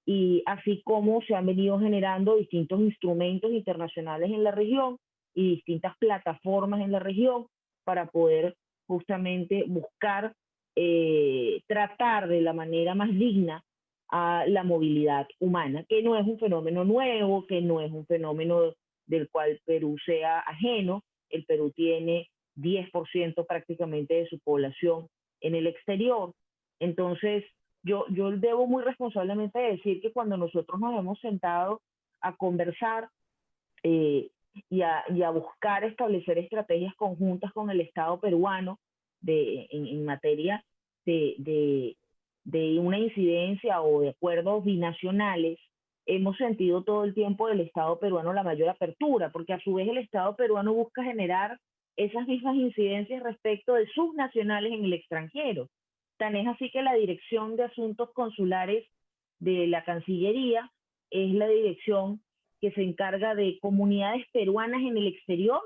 y así como se han venido generando distintos instrumentos internacionales en la región y distintas plataformas en la región para poder justamente buscar tratar de la manera más digna a la movilidad humana, que no es un fenómeno nuevo, que no es un fenómeno del cual Perú sea ajeno. El Perú tiene 10% prácticamente de su población en el exterior. Entonces, yo debo muy responsablemente decir que cuando nosotros nos hemos sentado a conversar y a buscar establecer estrategias conjuntas con el Estado peruano en materia de una incidencia o de acuerdos binacionales, hemos sentido todo el tiempo del Estado peruano la mayor apertura, porque a su vez el Estado peruano busca generar esas mismas incidencias respecto de sus nacionales en el extranjero. Tan es así que la Dirección de Asuntos Consulares de la Cancillería es la dirección que se encarga de comunidades peruanas en el exterior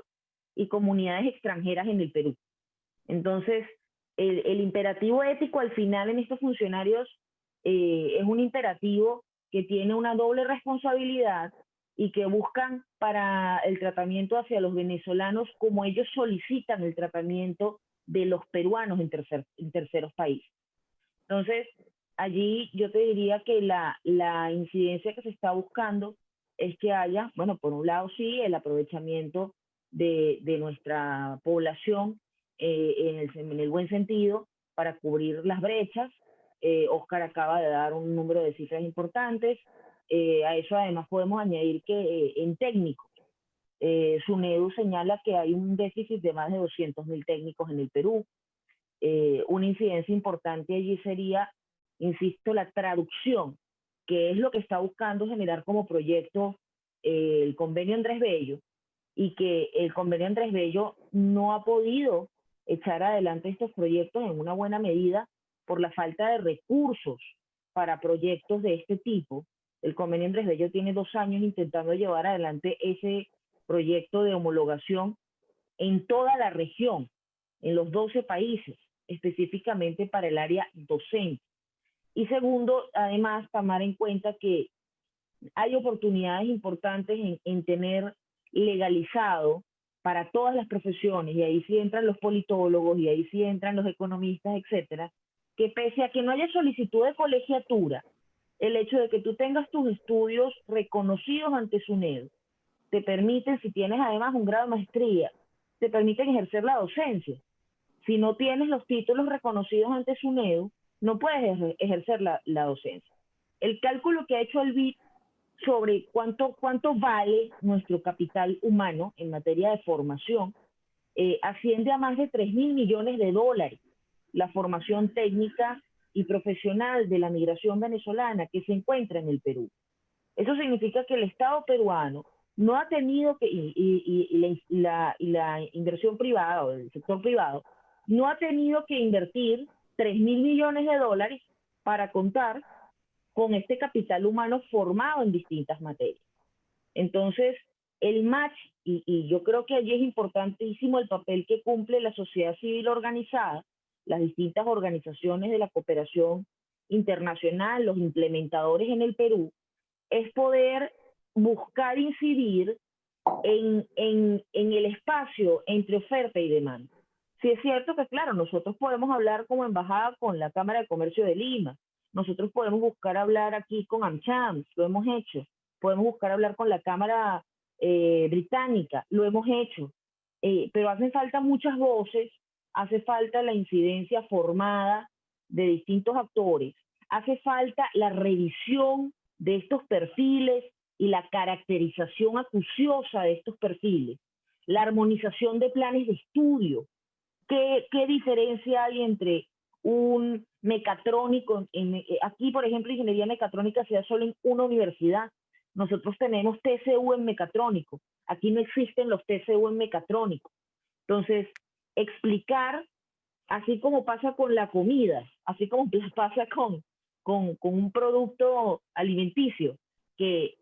y comunidades extranjeras en el Perú. Entonces, el imperativo ético al final en estos funcionarios es un imperativo que tiene una doble responsabilidad y que buscan para el tratamiento hacia los venezolanos como ellos solicitan el tratamiento de los peruanos en terceros países. Entonces, allí yo te diría que la incidencia que se está buscando es que haya, bueno, por un lado sí, el aprovechamiento de nuestra población en el buen sentido para cubrir las brechas. Oscar acaba de dar un número de cifras importantes. A eso además podemos añadir que en técnicos, SUNEDU señala que hay un déficit de más de 200.000 técnicos en el Perú. Una incidencia importante allí sería, insisto, la traducción, que es lo que está buscando generar como proyecto el convenio Andrés Bello, y que el convenio Andrés Bello no ha podido echar adelante estos proyectos en una buena medida por la falta de recursos para proyectos de este tipo. El convenio Andrés Bello tiene 2 años intentando llevar adelante ese proyecto de homologación en toda la región, en los 12 países, específicamente para el área docente. Y segundo, además, tomar en cuenta que hay oportunidades importantes en tener legalizado para todas las profesiones, y ahí sí entran los politólogos, y ahí sí entran los economistas, etcétera, que pese a que no haya solicitud de colegiatura, el hecho de que tú tengas tus estudios reconocidos ante SUNEDU, te permiten, si tienes además un grado de maestría, te permiten ejercer la docencia. Si no tienes los títulos reconocidos ante SUNEDU, no puedes ejercer la docencia. El cálculo que ha hecho el BID sobre cuánto vale nuestro capital humano en materia de formación asciende a más de 3.000 millones de dólares. La formación técnica y profesional de la migración venezolana que se encuentra en el Perú. Eso significa que el Estado peruano no ha tenido que, y la inversión privada o el sector privado, no ha tenido que invertir 3.000 millones de dólares para contar con este capital humano formado en distintas materias. Entonces, el match, y yo creo que allí es importantísimo el papel que cumple la sociedad civil organizada, las distintas organizaciones de la cooperación internacional, los implementadores en el Perú, es poder buscar incidir en el espacio entre oferta y demanda. Sí es cierto que, claro, nosotros podemos hablar como embajada con la Cámara de Comercio de Lima, nosotros podemos buscar hablar aquí con AmCham, lo hemos hecho, podemos buscar hablar con la Cámara británica, lo hemos hecho, pero hacen falta muchas voces, hace falta la incidencia formada de distintos actores, hace falta la revisión de estos perfiles y la caracterización acuciosa de estos perfiles, la armonización de planes de estudio. ¿Qué diferencia hay entre un mecatrónico? Aquí, por ejemplo, ingeniería mecatrónica se da solo en una universidad. Nosotros tenemos TCU en mecatrónico. Aquí no existen los TCU en mecatrónico. Entonces, explicar, así como pasa con la comida, así como pasa con un producto alimenticio, que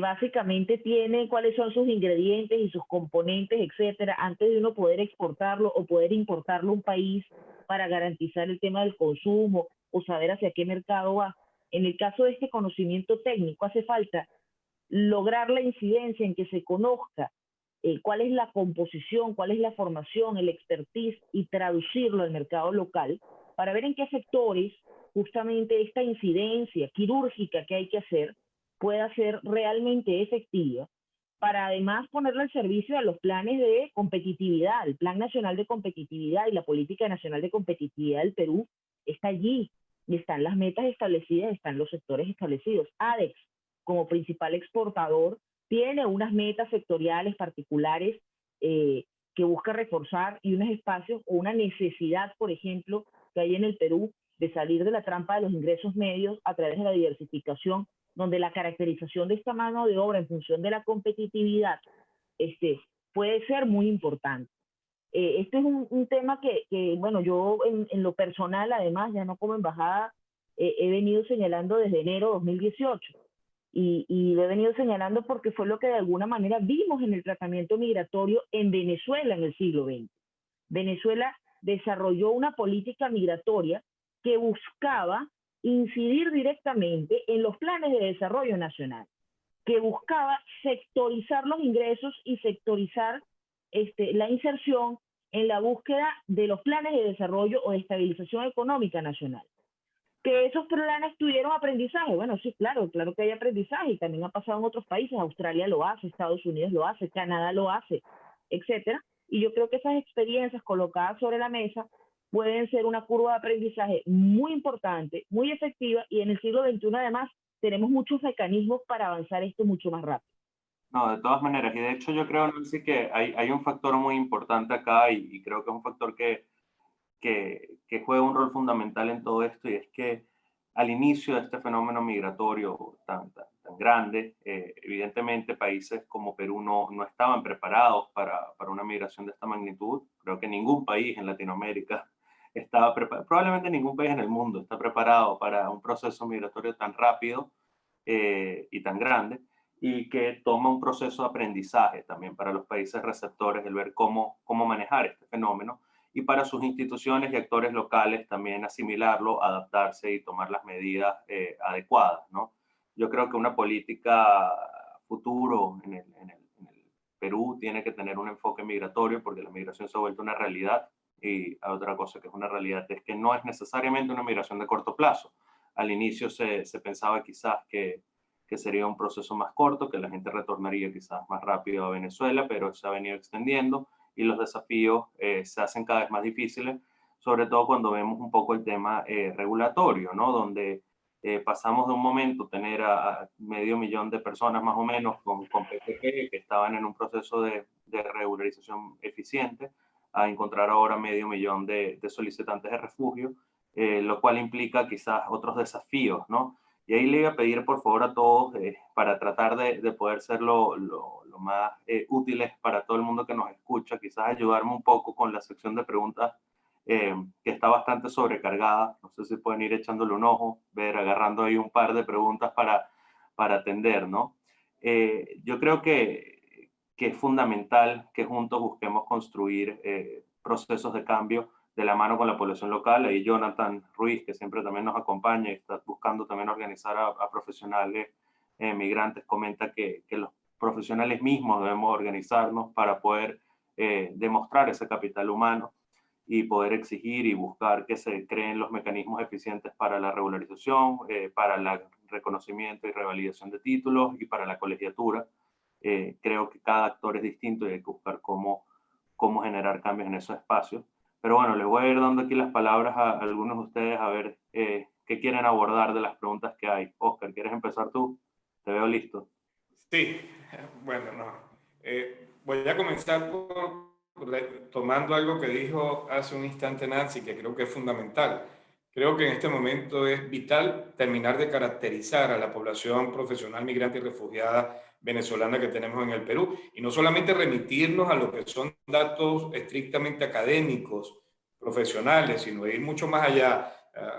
básicamente tiene cuáles son sus ingredientes y sus componentes, etcétera, antes de uno poder exportarlo o poder importarlo a un país para garantizar el tema del consumo o saber hacia qué mercado va. En el caso de este conocimiento técnico hace falta lograr la incidencia en que se conozca cuál es la composición, cuál es la formación, el expertise, y traducirlo al mercado local para ver en qué sectores justamente esta incidencia quirúrgica que hay que hacer pueda ser realmente efectiva, para además ponerlo al servicio de los planes de competitividad. El Plan Nacional de Competitividad y la Política Nacional de Competitividad del Perú está allí, y están las metas establecidas, están los sectores establecidos. ADEX, como principal exportador, tiene unas metas sectoriales particulares que busca reforzar, y unos espacios o una necesidad, por ejemplo, que hay en el Perú de salir de la trampa de los ingresos medios a través de la diversificación, donde la caracterización de esta mano de obra en función de la competitividad puede ser muy importante. Este es un tema que, bueno, yo en lo personal, además, ya no como embajada, he venido señalando desde enero de 2018. Y lo he venido señalando porque fue lo que de alguna manera vimos en el tratamiento migratorio en Venezuela en el siglo XX. Venezuela desarrolló una política migratoria que buscaba incidir directamente en los planes de desarrollo nacional, que buscaba sectorizar los ingresos y sectorizar la inserción en la búsqueda de los planes de desarrollo o de estabilización económica nacional. Que esos planes tuvieron aprendizaje. Bueno, sí, claro que hay aprendizaje y también ha pasado en otros países. Australia lo hace, Estados Unidos lo hace, Canadá lo hace, etcétera. Y yo creo que esas experiencias colocadas sobre la mesa pueden ser una curva de aprendizaje muy importante, muy efectiva, y en el siglo XXI además tenemos muchos mecanismos para avanzar esto mucho más rápido. No, de todas maneras, y de hecho yo creo, Nancy, que hay un factor muy importante acá y creo que es un factor que juega un rol fundamental en todo esto, y es que al inicio de este fenómeno migratorio tan grande, evidentemente países como Perú no estaban preparados para una migración de esta magnitud. Creo que ningún país en Latinoamérica estaba preparado, probablemente ningún país en el mundo está preparado para un proceso migratorio tan rápido y tan grande, y que toma un proceso de aprendizaje también para los países receptores, el ver cómo manejar este fenómeno, y para sus instituciones y actores locales también asimilarlo, adaptarse y tomar las medidas adecuadas, ¿no? Yo creo que una política futuro en el Perú tiene que tener un enfoque migratorio, porque la migración se ha vuelto una realidad, y otra cosa que es una realidad es que no es necesariamente una migración de corto plazo. Al inicio se pensaba quizás que sería un proceso más corto, que la gente retornaría quizás más rápido a Venezuela, pero se ha venido extendiendo y los desafíos se hacen cada vez más difíciles, sobre todo cuando vemos un poco el tema regulatorio, ¿no? Donde pasamos de un momento tener a 500.000 de personas más o menos con PPP que estaban en un proceso de regularización eficiente, a encontrar ahora 500.000 de solicitantes de refugio, lo cual implica quizás otros desafíos, ¿no? Y ahí le iba a pedir por favor a todos, para tratar de poder ser lo más útiles para todo el mundo que nos escucha, quizás ayudarme un poco con la sección de preguntas que está bastante sobrecargada. No sé si pueden ir echándole un ojo, agarrando ahí un par de preguntas para atender, ¿no? Yo creo que es fundamental que juntos busquemos construir procesos de cambio de la mano con la población local. Ahí Jonathan Ruiz, que siempre también nos acompaña y está buscando también organizar a profesionales migrantes, comenta que los profesionales mismos debemos organizarnos para poder demostrar ese capital humano y poder exigir y buscar que se creen los mecanismos eficientes para la regularización, para el reconocimiento y revalidación de títulos y para la colegiatura. Creo que cada actor es distinto y hay que buscar cómo generar cambios en esos espacios. Pero bueno, les voy a ir dando aquí las palabras a algunos de ustedes a ver qué quieren abordar de las preguntas que hay. Oscar, ¿quieres empezar tú? Te veo listo. Sí, bueno, no. Voy a comenzar tomando algo que dijo hace un instante Nancy, que creo que es fundamental. Creo que en este momento es vital terminar de caracterizar a la población profesional migrante y refugiada venezolana que tenemos en el Perú, y no solamente remitirnos a lo que son datos estrictamente académicos, profesionales, sino ir mucho más allá,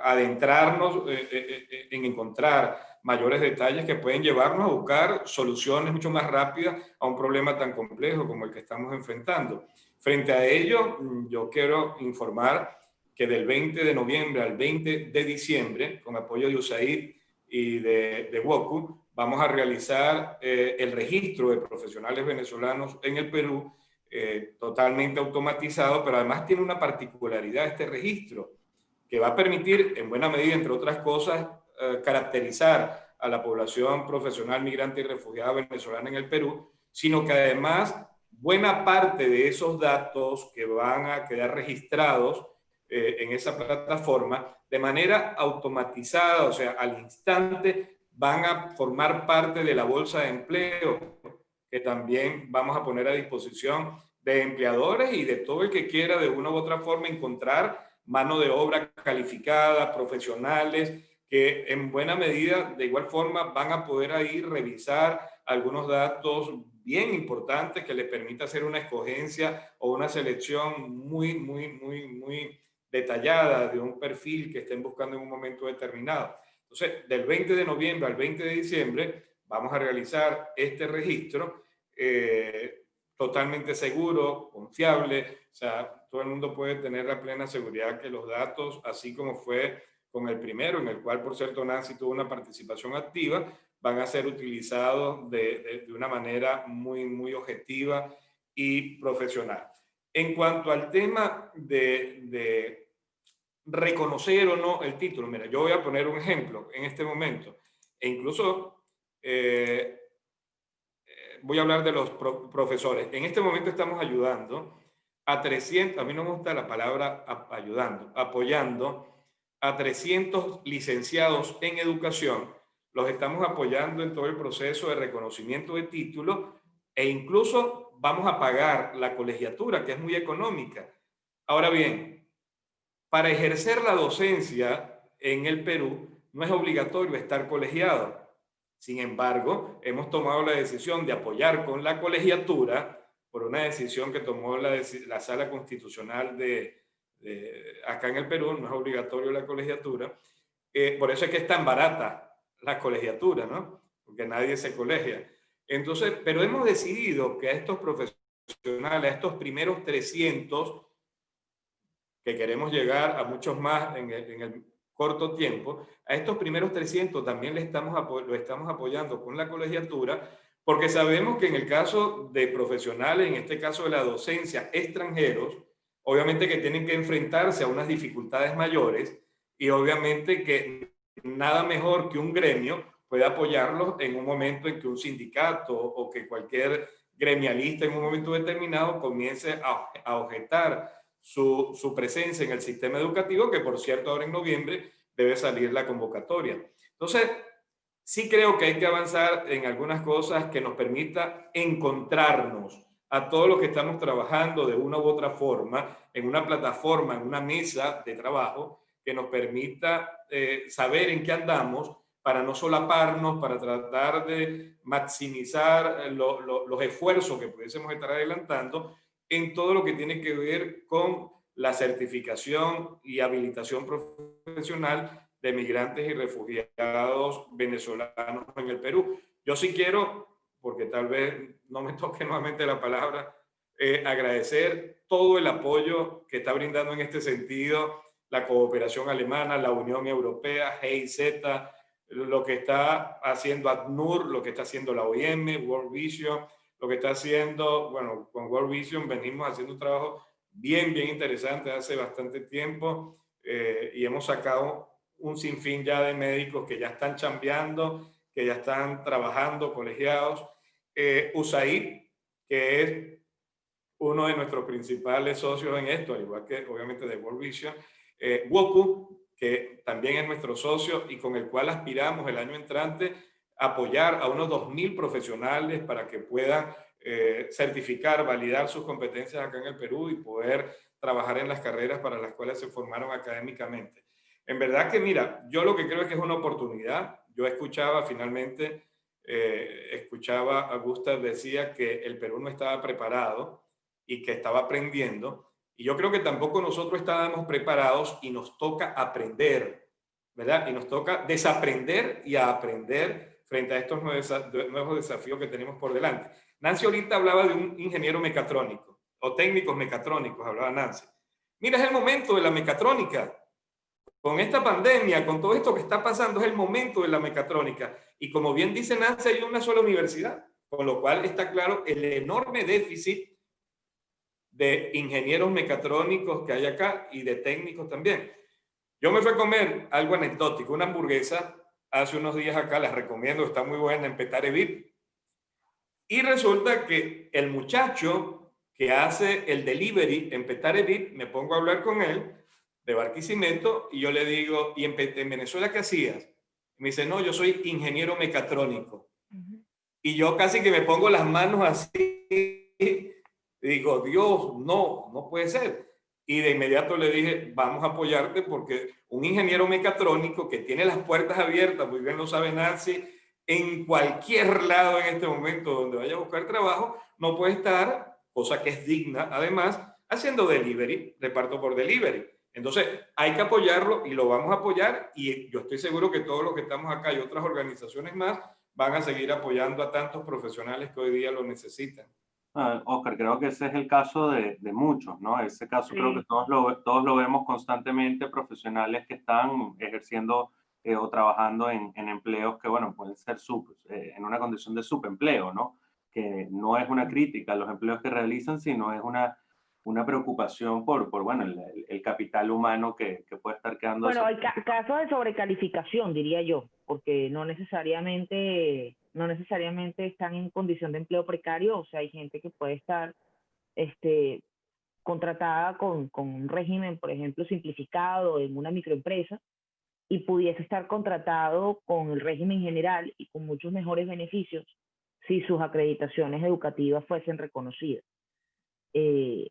adentrarnos en encontrar mayores detalles que pueden llevarnos a buscar soluciones mucho más rápidas a un problema tan complejo como el que estamos enfrentando. Frente a ello, yo quiero informar que del 20 de noviembre al 20 de diciembre, con apoyo de USAID y de WOCU, vamos a realizar el registro de profesionales venezolanos en el Perú, totalmente automatizado, pero además tiene una particularidad este registro, que va a permitir, en buena medida, entre otras cosas, caracterizar a la población profesional migrante y refugiada venezolana en el Perú, sino que además buena parte de esos datos que van a quedar registrados en esa plataforma de manera automatizada, o sea, al instante, van a formar parte de la bolsa de empleo que también vamos a poner a disposición de empleadores y de todo el que quiera de una u otra forma encontrar mano de obra calificada, profesionales, que en buena medida, de igual forma, van a poder ahí revisar algunos datos bien importantes que les permita hacer una escogencia o una selección muy detallada de un perfil que estén buscando en un momento determinado. Entonces, del 20 de noviembre al 20 de diciembre vamos a realizar este registro totalmente seguro, confiable. O sea, todo el mundo puede tener la plena seguridad que los datos, así como fue con el primero, en el cual, por cierto, Nancy tuvo una participación activa, van a ser utilizados de una manera muy, muy objetiva y profesional. En cuanto al tema de reconocer o no el título, mira, yo voy a poner un ejemplo en este momento, e incluso voy a hablar de los profesores. En este momento estamos ayudando a 300, a mí no me gusta la palabra ayudando, apoyando a 300 licenciados en educación. Los estamos apoyando en todo el proceso de reconocimiento de títulos e incluso vamos a pagar la colegiatura, que es muy económica. Ahora bien, para ejercer la docencia en el Perú no es obligatorio estar colegiado. Sin embargo, hemos tomado la decisión de apoyar con la colegiatura por una decisión que tomó la Sala Constitucional acá en el Perú, no es obligatorio la colegiatura. Por eso es que es tan barata la colegiatura, ¿no? Porque nadie se colegia. Entonces, pero hemos decidido que a estos profesionales, a estos primeros 300, que queremos llegar a muchos más en el corto tiempo, a estos primeros 300 también lo estamos apoyando con la colegiatura, porque sabemos que en el caso de profesionales, en este caso de la docencia, extranjeros, obviamente que tienen que enfrentarse a unas dificultades mayores y obviamente que nada mejor que un gremio puede apoyarlos en un momento en que un sindicato o que cualquier gremialista en un momento determinado comience a objetar su presencia en el sistema educativo, que por cierto ahora en noviembre debe salir la convocatoria. Entonces, sí creo que hay que avanzar en algunas cosas que nos permita encontrarnos a todos los que estamos trabajando de una u otra forma, en una plataforma, en una mesa de trabajo, que nos permita saber en qué andamos, para no solaparnos, para tratar de maximizar los esfuerzos que pudiésemos estar adelantando en todo lo que tiene que ver con la certificación y habilitación profesional de migrantes y refugiados venezolanos en el Perú. Yo sí quiero, porque tal vez no me toque nuevamente la palabra, agradecer todo el apoyo que está brindando en este sentido la cooperación alemana, la Unión Europea, GIZ, lo que está haciendo ACNUR, lo que está haciendo la OIM, World Vision, lo que está haciendo, bueno, con World Vision venimos haciendo un trabajo bien, bien interesante hace bastante tiempo y hemos sacado un sinfín ya de médicos que ya están chambeando, que ya están trabajando colegiados. USAID, que es uno de nuestros principales socios en esto, al igual que obviamente de World Vision. WOPU, que también es nuestro socio y con el cual aspiramos el año entrante apoyar a unos 2.000 profesionales para que puedan certificar, validar sus competencias acá en el Perú y poder trabajar en las carreras para las cuales se formaron académicamente. En verdad que, mira, yo lo que creo es que es una oportunidad. Yo escuchaba finalmente, a Gustav decía que el Perú no estaba preparado y que estaba aprendiendo. Y yo creo que tampoco nosotros estábamos preparados y nos toca aprender, ¿verdad? Y nos toca desaprender y a aprender frente a estos nuevos desafíos que tenemos por delante. Nancy ahorita hablaba de un ingeniero mecatrónico o técnicos mecatrónicos, hablaba Nancy. Mira, es el momento de la mecatrónica. Con esta pandemia, con todo esto que está pasando, es el momento de la mecatrónica. Y como bien dice Nancy, hay una sola universidad, con lo cual está claro el enorme déficit de ingenieros mecatrónicos que hay acá y de técnicos también. Yo me fui a comer algo anecdótico, una hamburguesa, hace unos días acá, les recomiendo, está muy buena en Petare VIP. Y resulta que el muchacho que hace el delivery en Petare VIP, me pongo a hablar con él de Barquisimeto y yo le digo, ¿y en Venezuela qué hacías? Y me dice, no, yo soy ingeniero mecatrónico. Y yo casi que me pongo las manos así y digo, Dios, no puede ser. Y de inmediato le dije, vamos a apoyarte porque un ingeniero mecatrónico que tiene las puertas abiertas, muy bien lo sabe Nancy, en cualquier lado en este momento donde vaya a buscar trabajo, no puede estar, cosa que es digna además, haciendo delivery, reparto por delivery. Entonces hay que apoyarlo y lo vamos a apoyar y yo estoy seguro que todos los que estamos acá y otras organizaciones más van a seguir apoyando a tantos profesionales que hoy día lo necesitan. Oscar, creo que ese es el caso de muchos, ¿no? Ese caso creo que Sí. todos lo vemos constantemente, profesionales que están ejerciendo o trabajando en empleos que, bueno, pueden ser en una condición de subempleo, ¿no? Que no es una crítica a los empleos que realizan, sino es una preocupación por bueno, el capital humano que puede estar quedando Bueno, hay desocupado. casos de sobrecalificación, diría yo, porque no necesariamente están en condición de empleo precario, o sea, hay gente que puede estar este, contratada con un régimen, por ejemplo, simplificado en una microempresa y pudiese estar contratado con el régimen general y con muchos mejores beneficios si sus acreditaciones educativas fuesen reconocidas. Eh,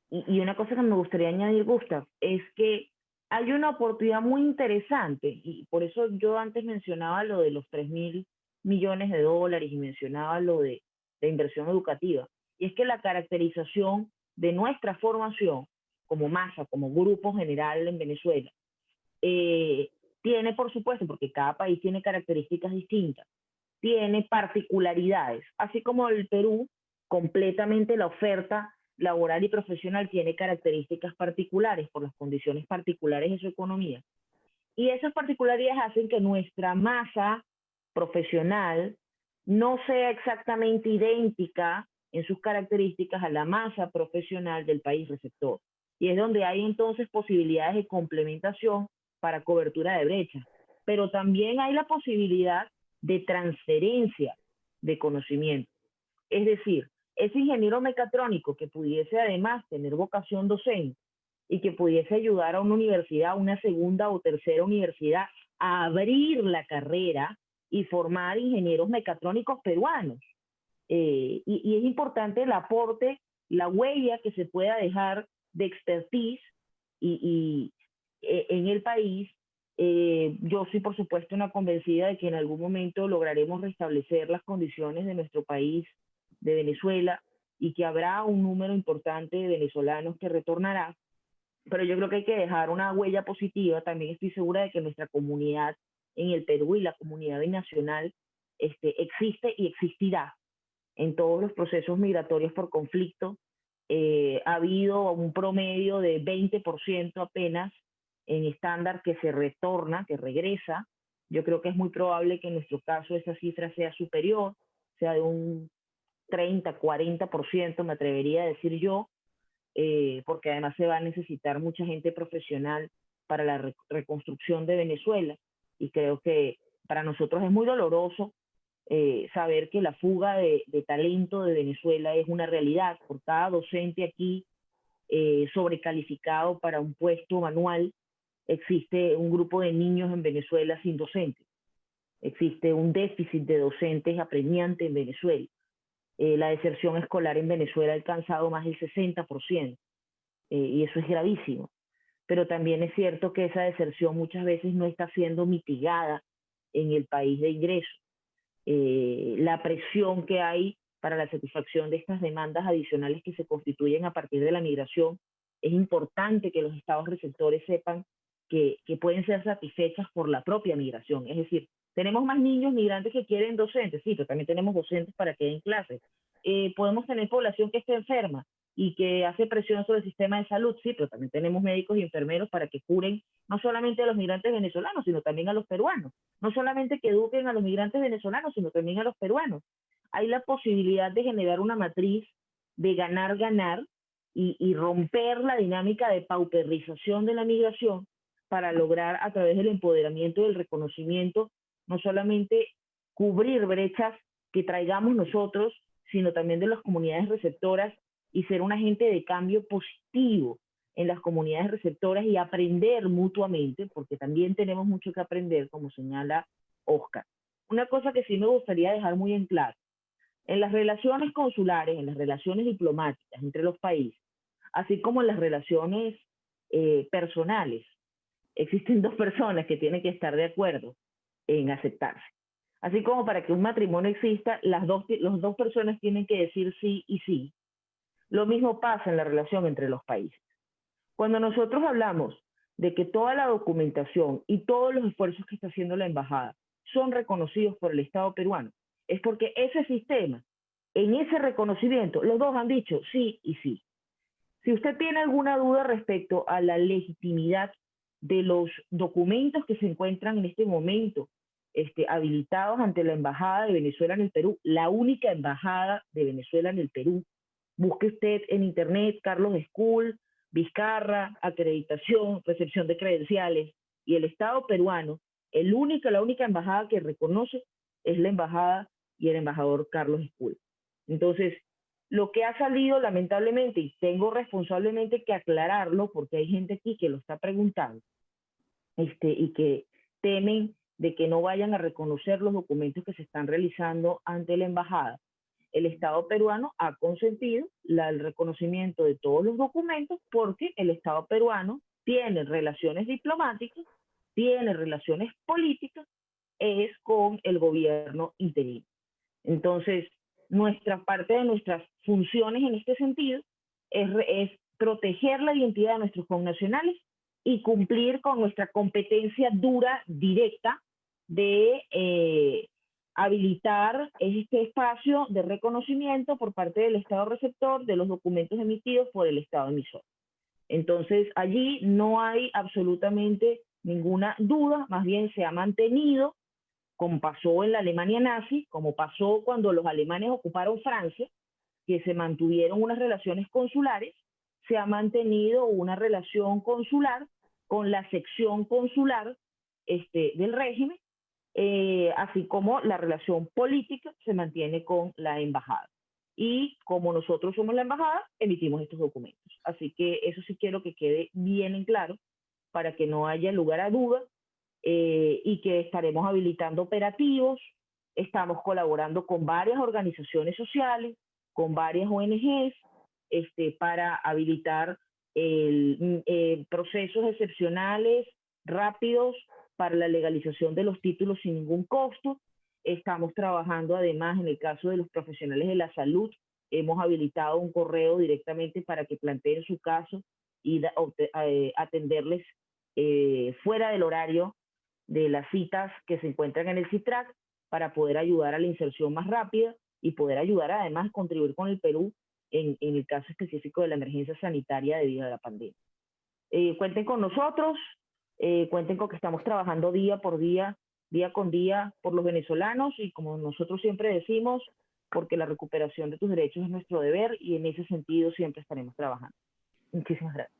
y una cosa que me gustaría añadir, Gustav, es que hay una oportunidad muy interesante, y por eso yo antes mencionaba lo de los 3.000 millones de dólares y mencionaba lo de inversión educativa, y es que la caracterización de nuestra formación como masa, como grupo general en Venezuela, eh, tiene, por supuesto, porque cada país tiene características distintas, tiene particularidades, así como el Perú, completamente la oferta laboral y profesional tiene características particulares por las condiciones particulares de su economía. Y esas particularidades hacen que nuestra masa profesional no sea exactamente idéntica en sus características a la masa profesional del país receptor. Y es donde hay entonces posibilidades de complementación para cobertura de brechas. Pero también hay la posibilidad de transferencia de conocimiento. Es decir, ese ingeniero mecatrónico que pudiese además tener vocación docente y que pudiese ayudar a una universidad, a una segunda o tercera universidad, a abrir la carrera y formar ingenieros mecatrónicos peruanos. Y es importante el aporte, la huella que se pueda dejar de expertise en el país. Yo soy, por supuesto, una convencida de que en algún momento lograremos restablecer las condiciones de nuestro país, de Venezuela, y que habrá un número importante de venezolanos que retornará, pero yo creo que hay que dejar una huella positiva. También estoy segura de que nuestra comunidad en el Perú y la comunidad binacional existe y existirá en todos los procesos migratorios por conflicto. Ha habido un promedio de 20% apenas en estándar que se retorna, que regresa. Yo creo que es muy probable que en nuestro caso esa cifra sea superior, sea de un 30-40%, me atrevería a decir yo, porque además se va a necesitar mucha gente profesional para la reconstrucción de Venezuela. Y creo que para nosotros es muy doloroso saber que la fuga de talento de Venezuela es una realidad. Por cada docente aquí sobrecalificado para un puesto manual, existe un grupo de niños en Venezuela sin docentes. Existe un déficit de docentes apremiante en Venezuela. La deserción escolar en Venezuela ha alcanzado más del 60%, y eso es gravísimo. Pero también es cierto que esa deserción muchas veces no está siendo mitigada en el país de ingreso. La presión que hay para la satisfacción de estas demandas adicionales que se constituyen a partir de la migración, es importante que los estados receptores sepan que pueden ser satisfechas por la propia migración. Es decir, tenemos más niños migrantes que quieren docentes, sí, pero también tenemos docentes para que den clases. Podemos tener población que esté enferma y que hace presión sobre el sistema de salud, sí, pero también tenemos médicos y enfermeros para que curen no solamente a los migrantes venezolanos, sino también a los peruanos. No solamente que eduquen a los migrantes venezolanos, sino también a los peruanos. Hay la posibilidad de generar una matriz de ganar-ganar y romper la dinámica de pauperización de la migración para lograr, a través del empoderamiento y del reconocimiento, no solamente cubrir brechas que traigamos nosotros, sino también de las comunidades receptoras, y ser un agente de cambio positivo en las comunidades receptoras y aprender mutuamente, porque también tenemos mucho que aprender, como señala Oscar. Una cosa que sí me gustaría dejar muy en claro: en las relaciones consulares, en las relaciones diplomáticas entre los países, así como en las relaciones personales, existen dos personas que tienen que estar de acuerdo en aceptarse. Así como para que un matrimonio exista, las dos personas tienen que decir sí y sí. Lo mismo pasa en la relación entre los países. Cuando nosotros hablamos de que toda la documentación y todos los esfuerzos que está haciendo la embajada son reconocidos por el Estado peruano, es porque ese sistema En ese reconocimiento, los dos han dicho sí y sí. Si usted tiene alguna duda respecto a la legitimidad de los documentos que se encuentran en este momento habilitados ante la Embajada de Venezuela en el Perú, la única embajada de Venezuela en el Perú, busque usted en internet Carlos School, Vizcarra, acreditación, recepción de credenciales, y el Estado peruano, la única embajada que reconoce es la embajada y el embajador Carlos School. Entonces, lo que ha salido lamentablemente, y tengo responsablemente que aclararlo porque hay gente aquí que lo está preguntando, y que temen de que no vayan a reconocer los documentos que se están realizando ante la embajada. El Estado peruano ha consentido el reconocimiento de todos los documentos porque el Estado peruano tiene relaciones diplomáticas, tiene relaciones políticas, es con el gobierno interino. Entonces, parte de nuestras funciones en este sentido es proteger la identidad de nuestros connacionales y cumplir con nuestra competencia dura, directa, de habilitar este espacio de reconocimiento por parte del Estado receptor de los documentos emitidos por el Estado emisor. Entonces, allí no hay absolutamente ninguna duda, más bien se ha mantenido, como pasó en la Alemania nazi, como pasó cuando los alemanes ocuparon Francia, que se mantuvieron unas relaciones consulares, se ha mantenido una relación consular con la sección consular del régimen, así como la relación política se mantiene con la embajada. Y como nosotros somos la embajada, emitimos estos documentos. Así que eso sí quiero que quede bien en claro para que no haya lugar a dudas, y que estaremos habilitando operativos, estamos colaborando con varias organizaciones sociales, con varias ONGs, para habilitar procesos excepcionales, rápidos, para la legalización de los títulos sin ningún costo. Estamos trabajando además en el caso de los profesionales de la salud, hemos habilitado un correo directamente para que planteen su caso y atenderles fuera del horario de las citas que se encuentran en el CITRAC para poder ayudar a la inserción más rápida y poder ayudar además a contribuir con el Perú en el caso específico de la emergencia sanitaria debido a la pandemia. Cuenten con nosotros, cuenten con que estamos trabajando día por día, día con día por los venezolanos y como nosotros siempre decimos, porque la recuperación de tus derechos es nuestro deber y en ese sentido siempre estaremos trabajando. Muchísimas gracias.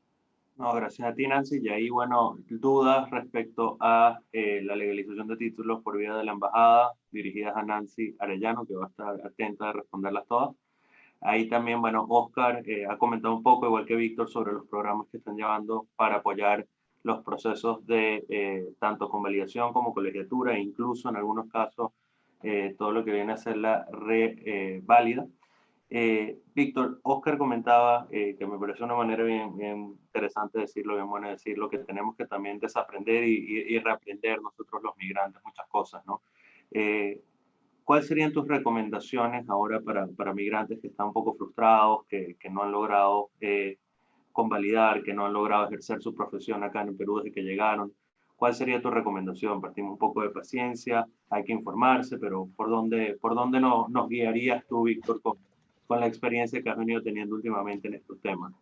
No, gracias a ti, Nancy. Y ahí, bueno, dudas respecto a la legalización de títulos por vía de la embajada, dirigidas a Nancy Arellano, que va a estar atenta a responderlas todas. Ahí también, bueno, Oscar ha comentado un poco, igual que Víctor, sobre los programas que están llevando para apoyar los procesos de tanto convalidación como colegiatura, e incluso en algunos casos todo lo que viene a ser la reválida. Víctor, Oscar comentaba que me pareció una manera bien, bien interesante decirlo, bien buena decirlo, que tenemos que también desaprender y reaprender nosotros los migrantes muchas cosas, ¿no? ¿Cuáles serían tus recomendaciones ahora para migrantes que están un poco frustrados, que no han logrado convalidar, que no han logrado ejercer su profesión acá en el Perú desde que llegaron? ¿Cuál sería tu recomendación? Partimos un poco de paciencia, hay que informarse, pero ¿por dónde nos guiarías tú, Víctor, con la experiencia que has venido teniendo últimamente en estos temas?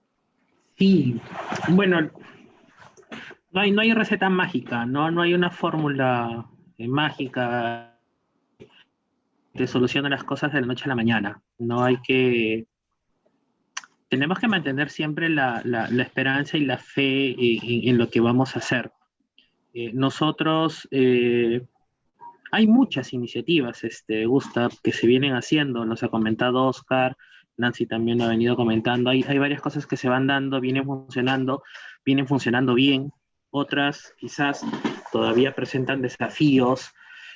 Sí, bueno, no hay receta mágica, no hay una fórmula mágica que soluciona las cosas de la noche a la mañana. Tenemos que mantener siempre la esperanza y la fe en lo que vamos a hacer. Nosotros, hay muchas iniciativas, Gustav, que se vienen haciendo, nos ha comentado Oscar, Nancy también lo ha venido comentando, hay varias cosas que se van dando, vienen funcionando bien, otras quizás todavía presentan desafíos.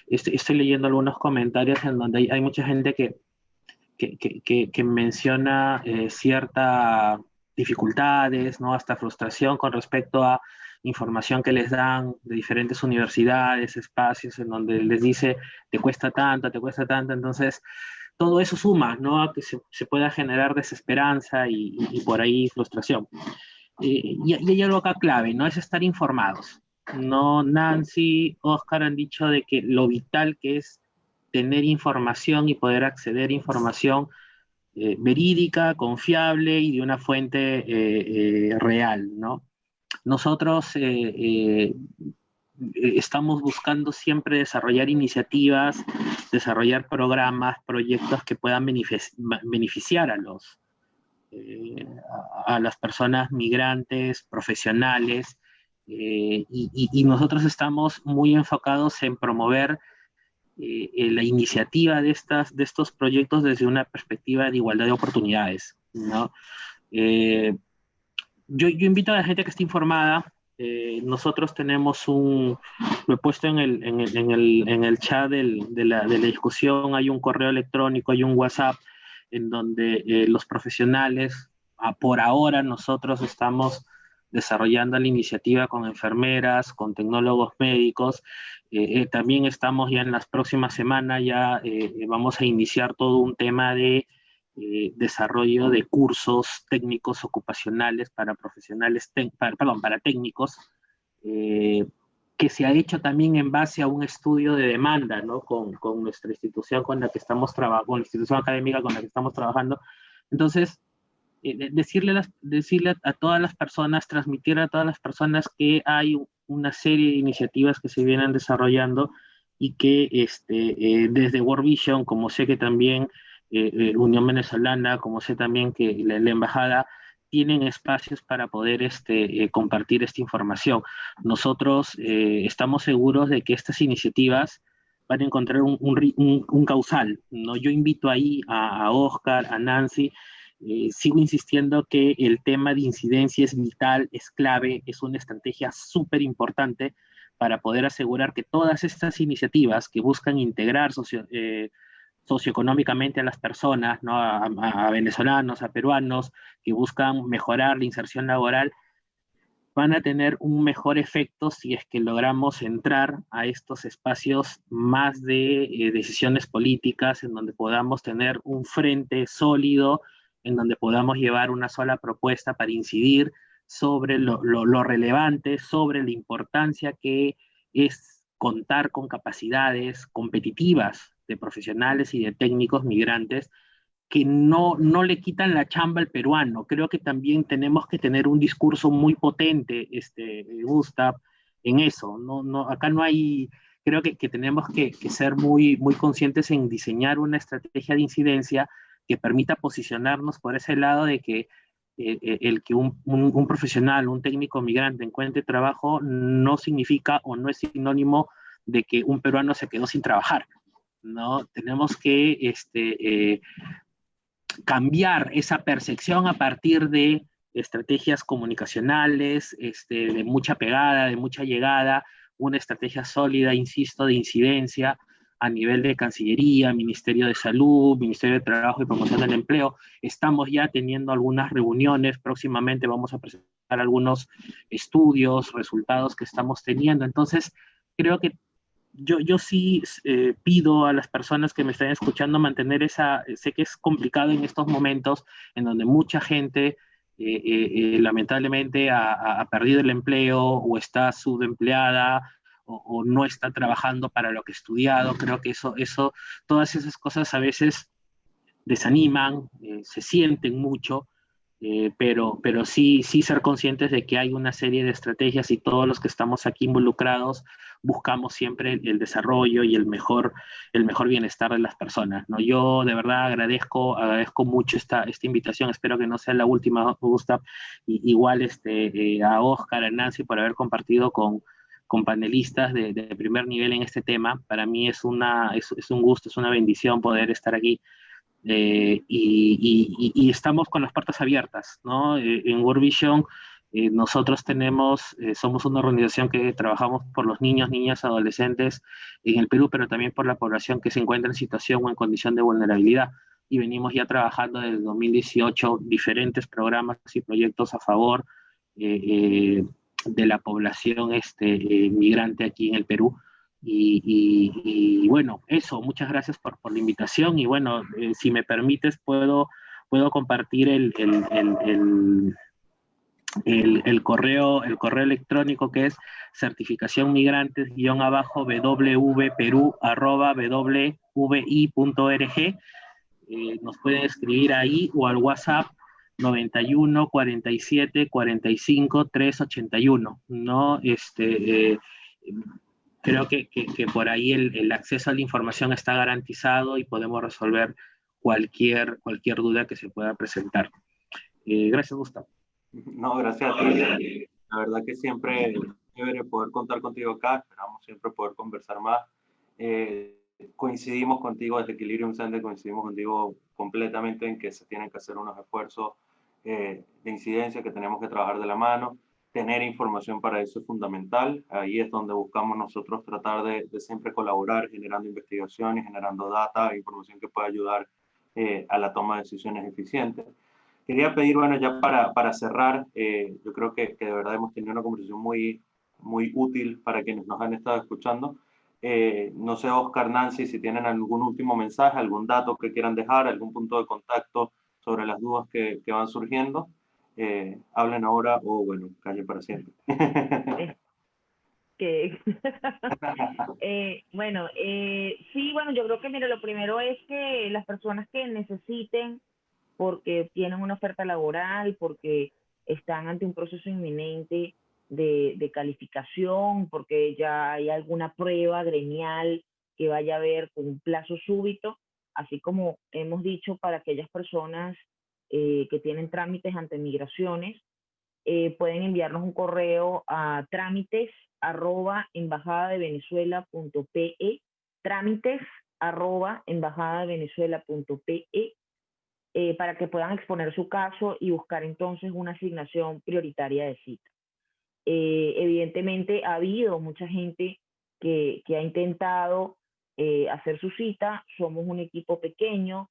Estoy leyendo algunos comentarios en donde hay mucha gente que menciona ciertas dificultades, ¿no? Hasta frustración con respecto a información que les dan de diferentes universidades, espacios en donde les dice te cuesta tanto, entonces todo eso suma, ¿no? A que se pueda generar desesperanza y por ahí frustración. Y hay algo acá clave, ¿no? Es estar informados. No, Nancy, Oscar han dicho de que lo vital que es tener información y poder acceder a información verídica, confiable y de una fuente real, ¿no? Nosotros estamos buscando siempre desarrollar iniciativas, desarrollar programas, proyectos que puedan beneficiar a las personas migrantes, profesionales, y nosotros estamos muy enfocados en promover la iniciativa de estos proyectos desde una perspectiva de igualdad de oportunidades, ¿no? Yo invito a la gente que esté informada. Nosotros tenemos lo he puesto en el chat de la discusión, hay un correo electrónico, hay un WhatsApp, en donde los profesionales, por ahora nosotros estamos desarrollando la iniciativa con enfermeras, con tecnólogos médicos. También estamos ya en las próximas semanas, ya vamos a iniciar todo un tema de desarrollo de cursos técnicos ocupacionales para profesionales, para técnicos, que se ha hecho también en base a un estudio de demanda, ¿no? Con nuestra institución con la que estamos trabajando, con la institución académica con la que estamos trabajando. Entonces, decirle a todas las personas, transmitir a todas las personas que hay una serie de iniciativas que se vienen desarrollando y que desde World Vision, como sé que también Unión Venezolana, como sé también que la embajada, tienen espacios para poder compartir esta información. Nosotros estamos seguros de que estas iniciativas van a encontrar un causal, ¿no? Yo invito ahí a Oscar, a Nancy. Sigo insistiendo que el tema de incidencia es vital, es clave, es una estrategia súper importante para poder asegurar que todas estas iniciativas que buscan integrar socioeconómicamente a las personas, ¿no? A venezolanos, a peruanos, que buscan mejorar la inserción laboral, van a tener un mejor efecto si es que logramos entrar a estos espacios más de decisiones políticas, en donde podamos tener un frente sólido, en donde podamos llevar una sola propuesta para incidir sobre lo relevante, sobre la importancia que es contar con capacidades competitivas de profesionales y de técnicos migrantes que no le quitan la chamba al peruano. Creo que también tenemos que tener un discurso muy potente, Gustav, en eso. Acá no hay, creo que tenemos que ser muy, muy conscientes en diseñar una estrategia de incidencia que permita posicionarnos por ese lado de que el que un profesional, un técnico migrante encuentre trabajo no significa o no es sinónimo de que un peruano se quedó sin trabajar, ¿no? Tenemos que cambiar esa percepción a partir de estrategias comunicacionales, de mucha pegada, de mucha llegada, una estrategia sólida, insisto, de incidencia a nivel de Cancillería, Ministerio de Salud, Ministerio de Trabajo y Promoción del Empleo. Estamos ya teniendo algunas reuniones, próximamente vamos a presentar algunos estudios, resultados que estamos teniendo. Entonces, creo que yo sí pido a las personas que me están escuchando mantener sé que es complicado en estos momentos en donde mucha gente lamentablemente ha perdido el empleo o está subempleada o no está trabajando para lo que ha estudiado. Creo que todas esas cosas a veces desaniman, se sienten mucho, pero sí ser conscientes de que hay una serie de estrategias y todos los que estamos aquí involucrados buscamos siempre el desarrollo y el mejor bienestar de las personas, ¿no? Yo de verdad agradezco mucho esta invitación, espero que no sea la última, Gustav, igual a Oscar, a Nancy por haber compartido con panelistas de primer nivel en este tema. Para mí es un gusto, es una bendición poder estar aquí. Y estamos con las puertas abiertas, ¿no? En World Vision nosotros somos una organización que trabajamos por los niños, niñas, adolescentes en el Perú, pero también por la población que se encuentra en situación o en condición de vulnerabilidad. Y venimos ya trabajando desde el 2018 diferentes programas y proyectos a favor de la población migrante aquí en el Perú. Y bueno, eso, muchas gracias por la invitación y bueno, si me permites puedo compartir el correo electrónico que es certificacionmigrantes_wperú@wvi.org. nos pueden escribir ahí o al WhatsApp 91 47 45 381, ¿no? Creo que por ahí el acceso a la información está garantizado y podemos resolver cualquier duda que se pueda presentar. Gracias, Gustavo. No, gracias a ti. La verdad que siempre es chévere poder contar contigo acá. Esperamos siempre poder conversar más. Coincidimos contigo desde Equilibrium Center, coincidimos contigo completamente en que se tienen que hacer unos esfuerzos de incidencia, que tenemos que trabajar de la mano. Tener información para eso es fundamental. Ahí es donde buscamos nosotros tratar de siempre colaborar, generando investigaciones, generando data, información que pueda ayudar a la toma de decisiones eficientes. Quería pedir, bueno, ya para cerrar, yo creo que de verdad hemos tenido una conversación muy, muy útil para quienes nos han estado escuchando. No sé, Oscar, Nancy, si tienen algún último mensaje, algún dato que quieran dejar, algún punto de contacto sobre las dudas que van surgiendo, hablen ahora o, bueno, callen para siempre. Que bueno, sí, bueno, yo creo que, mire, lo primero es que las personas que necesiten, porque tienen una oferta laboral, porque están ante un proceso inminente de calificación, porque ya hay alguna prueba gremial que vaya a haber con un plazo súbito, así como hemos dicho para aquellas personas que tienen trámites ante migraciones, pueden enviarnos un correo a trámites@embajadadevenezuela.pe, trámites@embajadadevenezuela.pe, para que puedan exponer su caso y buscar entonces una asignación prioritaria de cita. Evidentemente ha habido mucha gente que ha intentado hacer su cita. Somos un equipo pequeño,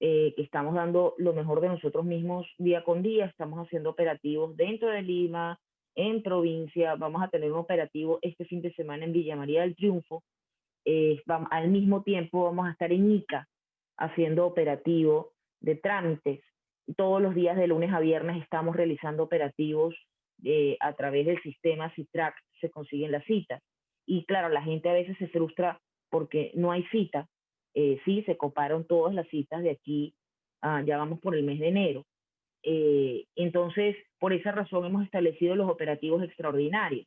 que estamos dando lo mejor de nosotros mismos día con día. Estamos haciendo operativos dentro de Lima, en provincia. Vamos a tener un operativo este fin de semana en Villa María del Triunfo. Al mismo tiempo vamos a estar en Ica haciendo operativo de trámites. Todos los días de lunes a viernes estamos realizando operativos a través del sistema CITRAC, se consiguen las citas. Y claro, la gente a veces se frustra porque no hay cita. Sí, se coparon todas las citas de aquí, ya vamos por el mes de enero. Entonces, por esa razón hemos establecido los operativos extraordinarios.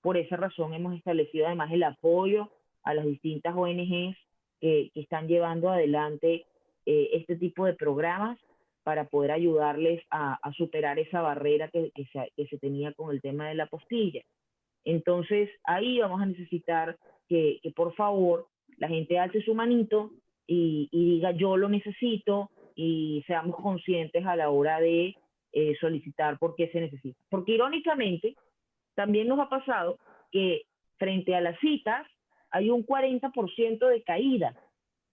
Por esa razón hemos establecido además el apoyo a las distintas ONGs que están llevando adelante este tipo de programas para poder ayudarles a superar esa barrera que se tenía con el tema de la apostilla. Entonces, ahí vamos a necesitar que por favor la gente alce su manito y diga yo lo necesito, y seamos conscientes a la hora de solicitar por qué se necesita. Porque irónicamente, también nos ha pasado que frente a las citas hay un 40% de caída.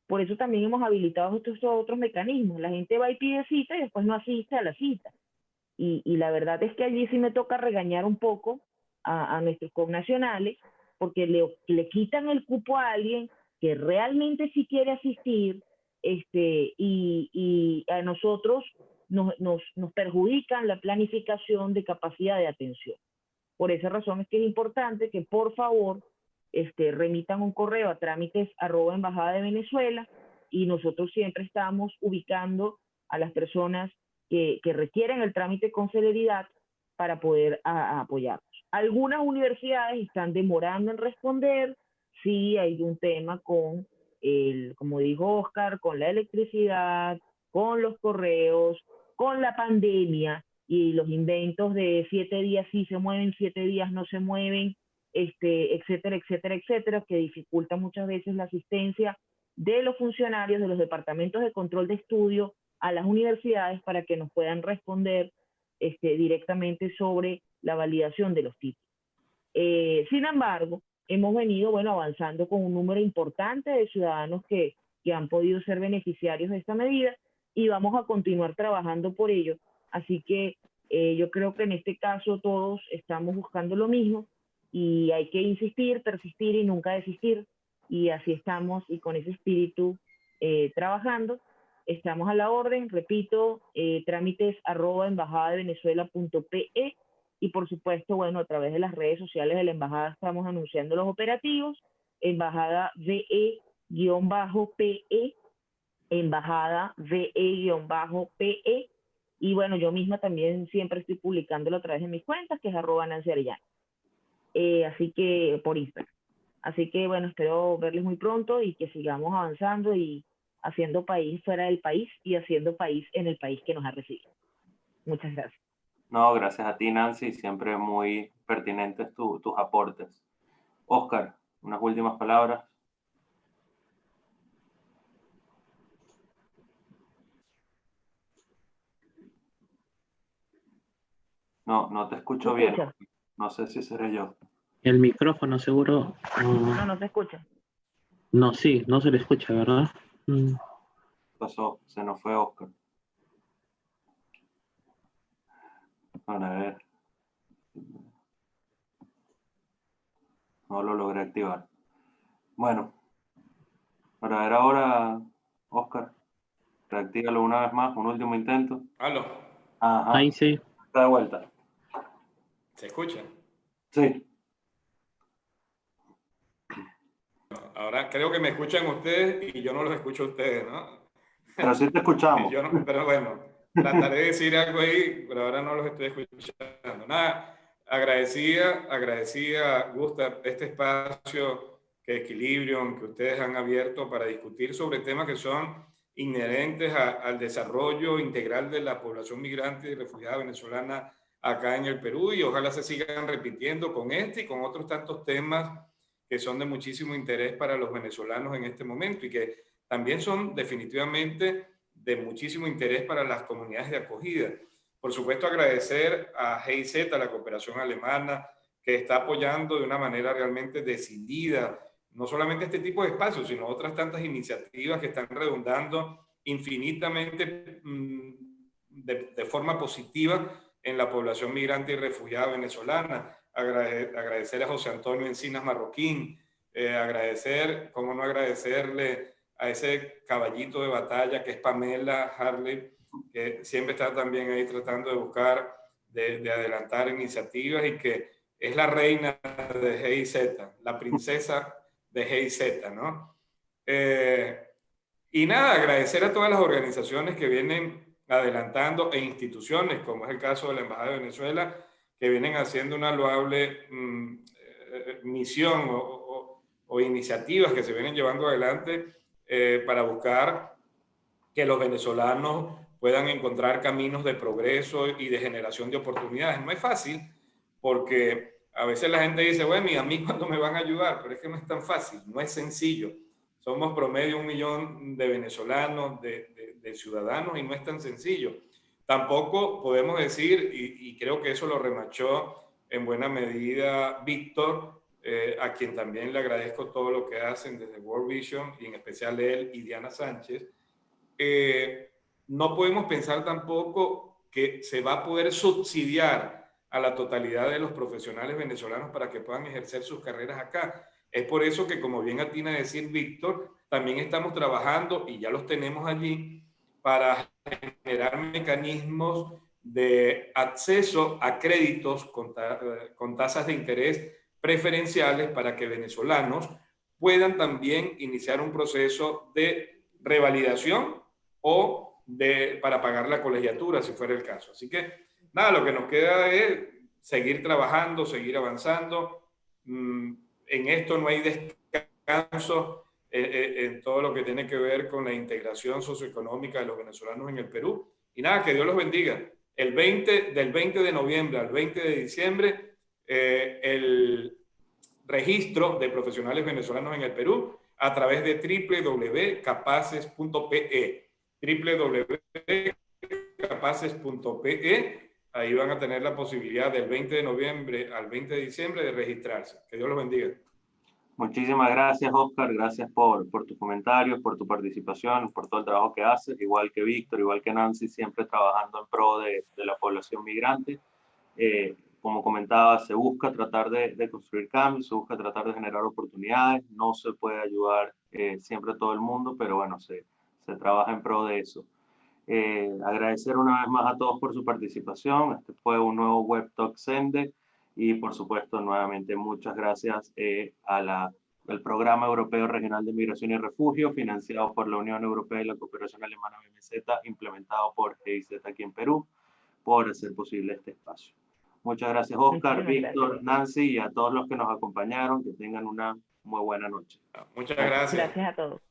Por eso también hemos habilitado estos otros mecanismos. La gente va y pide cita y después no asiste a la cita. Y la verdad es que allí sí me toca regañar un poco a nuestros connacionales, porque le quitan el cupo a alguien que realmente sí quiere asistir, y a nosotros nos perjudican la planificación de capacidad de atención. Por esa razón es que es importante que por favor remitan un correo a trámites@embajada de Venezuela, y nosotros siempre estamos ubicando a las personas que requieren el trámite con celeridad para poder apoyarnos. Algunas universidades están demorando en responder. Sí, hay un tema con como dijo Oscar, con la electricidad, con los correos, con la pandemia y los inventos de 7 días sí se mueven, 7 días no se mueven, etcétera, etcétera, etcétera, que dificulta muchas veces la asistencia de los funcionarios de los departamentos de control de estudio a las universidades para que nos puedan responder directamente sobre la validación de los títulos. Sin embargo, hemos venido, bueno, avanzando con un número importante de ciudadanos que han podido ser beneficiarios de esta medida, y vamos a continuar trabajando por ello. Así que yo creo que en este caso todos estamos buscando lo mismo, y hay que insistir, persistir y nunca desistir. Y así estamos, y con ese espíritu trabajando. Estamos a la orden, repito, trámites@embajadadevenezuela.pe, y por supuesto, bueno, a través de las redes sociales de la embajada estamos anunciando los operativos, embajada VE-PE, embajada VE-PE. Y bueno, yo misma también siempre estoy publicándolo a través de mis cuentas, que es @NancyArellano. Así que por Instagram. Así que bueno, espero verles muy pronto y que sigamos avanzando y haciendo país fuera del país y haciendo país en el país que nos ha recibido. Muchas gracias. No, gracias a ti, Nancy, siempre muy pertinentes tus aportes. Oscar, unas últimas palabras. No te escucho bien. No sé si seré yo. El micrófono seguro. No se escucha. No, sí, no se le escucha, ¿verdad? Pasó, se nos fue Oscar. Bueno, a ver. No lo logré activar. Bueno, para ver ahora, Oscar, reactívalo una vez más, un último intento. ¿Aló? Ajá. Ahí sí. Está de vuelta. ¿Se escucha? Sí. Ahora creo que me escuchan ustedes y yo no los escucho a ustedes, ¿no? Pero sí te escuchamos. Yo no, pero bueno, trataré de decir algo ahí, pero ahora no los estoy escuchando. Nada, agradecida, Gusta, este espacio que Equilibrium, que ustedes han abierto para discutir sobre temas que son inherentes al desarrollo integral de la población migrante y refugiada venezolana acá en el Perú, y ojalá se sigan repitiendo con este y con otros tantos temas que son de muchísimo interés para los venezolanos en este momento y que también son definitivamente de muchísimo interés para las comunidades de acogida. Por supuesto, agradecer a GIZ, a la cooperación alemana, que está apoyando de una manera realmente decidida no solamente este tipo de espacios, sino otras tantas iniciativas que están redundando infinitamente de forma positiva en la población migrante y refugiada venezolana. Agradecer a José Antonio Encinas Marroquín, agradecer, cómo no agradecerle a ese caballito de batalla que es Pamela Harley, que siempre está también ahí tratando de buscar, de adelantar iniciativas y que es la reina de GIZ, la princesa de GIZ, ¿no? Y nada, agradecer a todas las organizaciones que vienen adelantando e instituciones, como es el caso de la Embajada de Venezuela, que vienen haciendo una loable misión o iniciativas que se vienen llevando adelante para buscar que los venezolanos puedan encontrar caminos de progreso y de generación de oportunidades. No es fácil porque a veces la gente dice, bueno, ¿y a mí cuándo me van a ayudar? Pero es que no es tan fácil, no es sencillo. Somos promedio 1 millón de venezolanos, de ciudadanos, y no es tan sencillo. Tampoco podemos decir, y creo que eso lo remachó en buena medida Víctor, a quien también le agradezco todo lo que hacen desde World Vision, y en especial él y Diana Sánchez, no podemos pensar tampoco que se va a poder subsidiar a la totalidad de los profesionales venezolanos para que puedan ejercer sus carreras acá. Es por eso que, como bien atina a decir Víctor, también estamos trabajando, y ya los tenemos allí, para generar mecanismos de acceso a créditos con tasas de interés preferenciales para que venezolanos puedan también iniciar un proceso de revalidación o para pagar la colegiatura, si fuera el caso. Así que, nada, lo que nos queda es seguir trabajando, seguir avanzando. En esto no hay descanso en todo lo que tiene que ver con la integración socioeconómica de los venezolanos en el Perú. Y nada, que Dios los bendiga. Del 20 de noviembre al 20 de diciembre, el registro de profesionales venezolanos en el Perú a través de www.capaces.pe. www.capaces.pe. Ahí van a tener la posibilidad del 20 de noviembre al 20 de diciembre de registrarse. Que Dios los bendiga. Muchísimas gracias, Oscar. Gracias por tus comentarios, por tu participación, por todo el trabajo que haces, igual que Víctor, igual que Nancy, siempre trabajando en pro de la población migrante. Como comentaba, se busca tratar de construir cambios, se busca tratar de generar oportunidades. No se puede ayudar siempre a todo el mundo, pero bueno, se trabaja en pro de eso. Agradecer una vez más a todos por su participación. Este fue un nuevo Web Talk Sende. Y por supuesto, nuevamente, muchas gracias a la el Programa Europeo Regional de Migración y Refugio, financiado por la Unión Europea y la Cooperación Alemana BMZ, implementado por GIZ aquí en Perú, por hacer posible este espacio. Muchas gracias, Oscar, Muchísimas Víctor, gracias. Nancy, y a todos los que nos acompañaron. Que tengan una muy buena noche. Muchas gracias. Gracias a todos.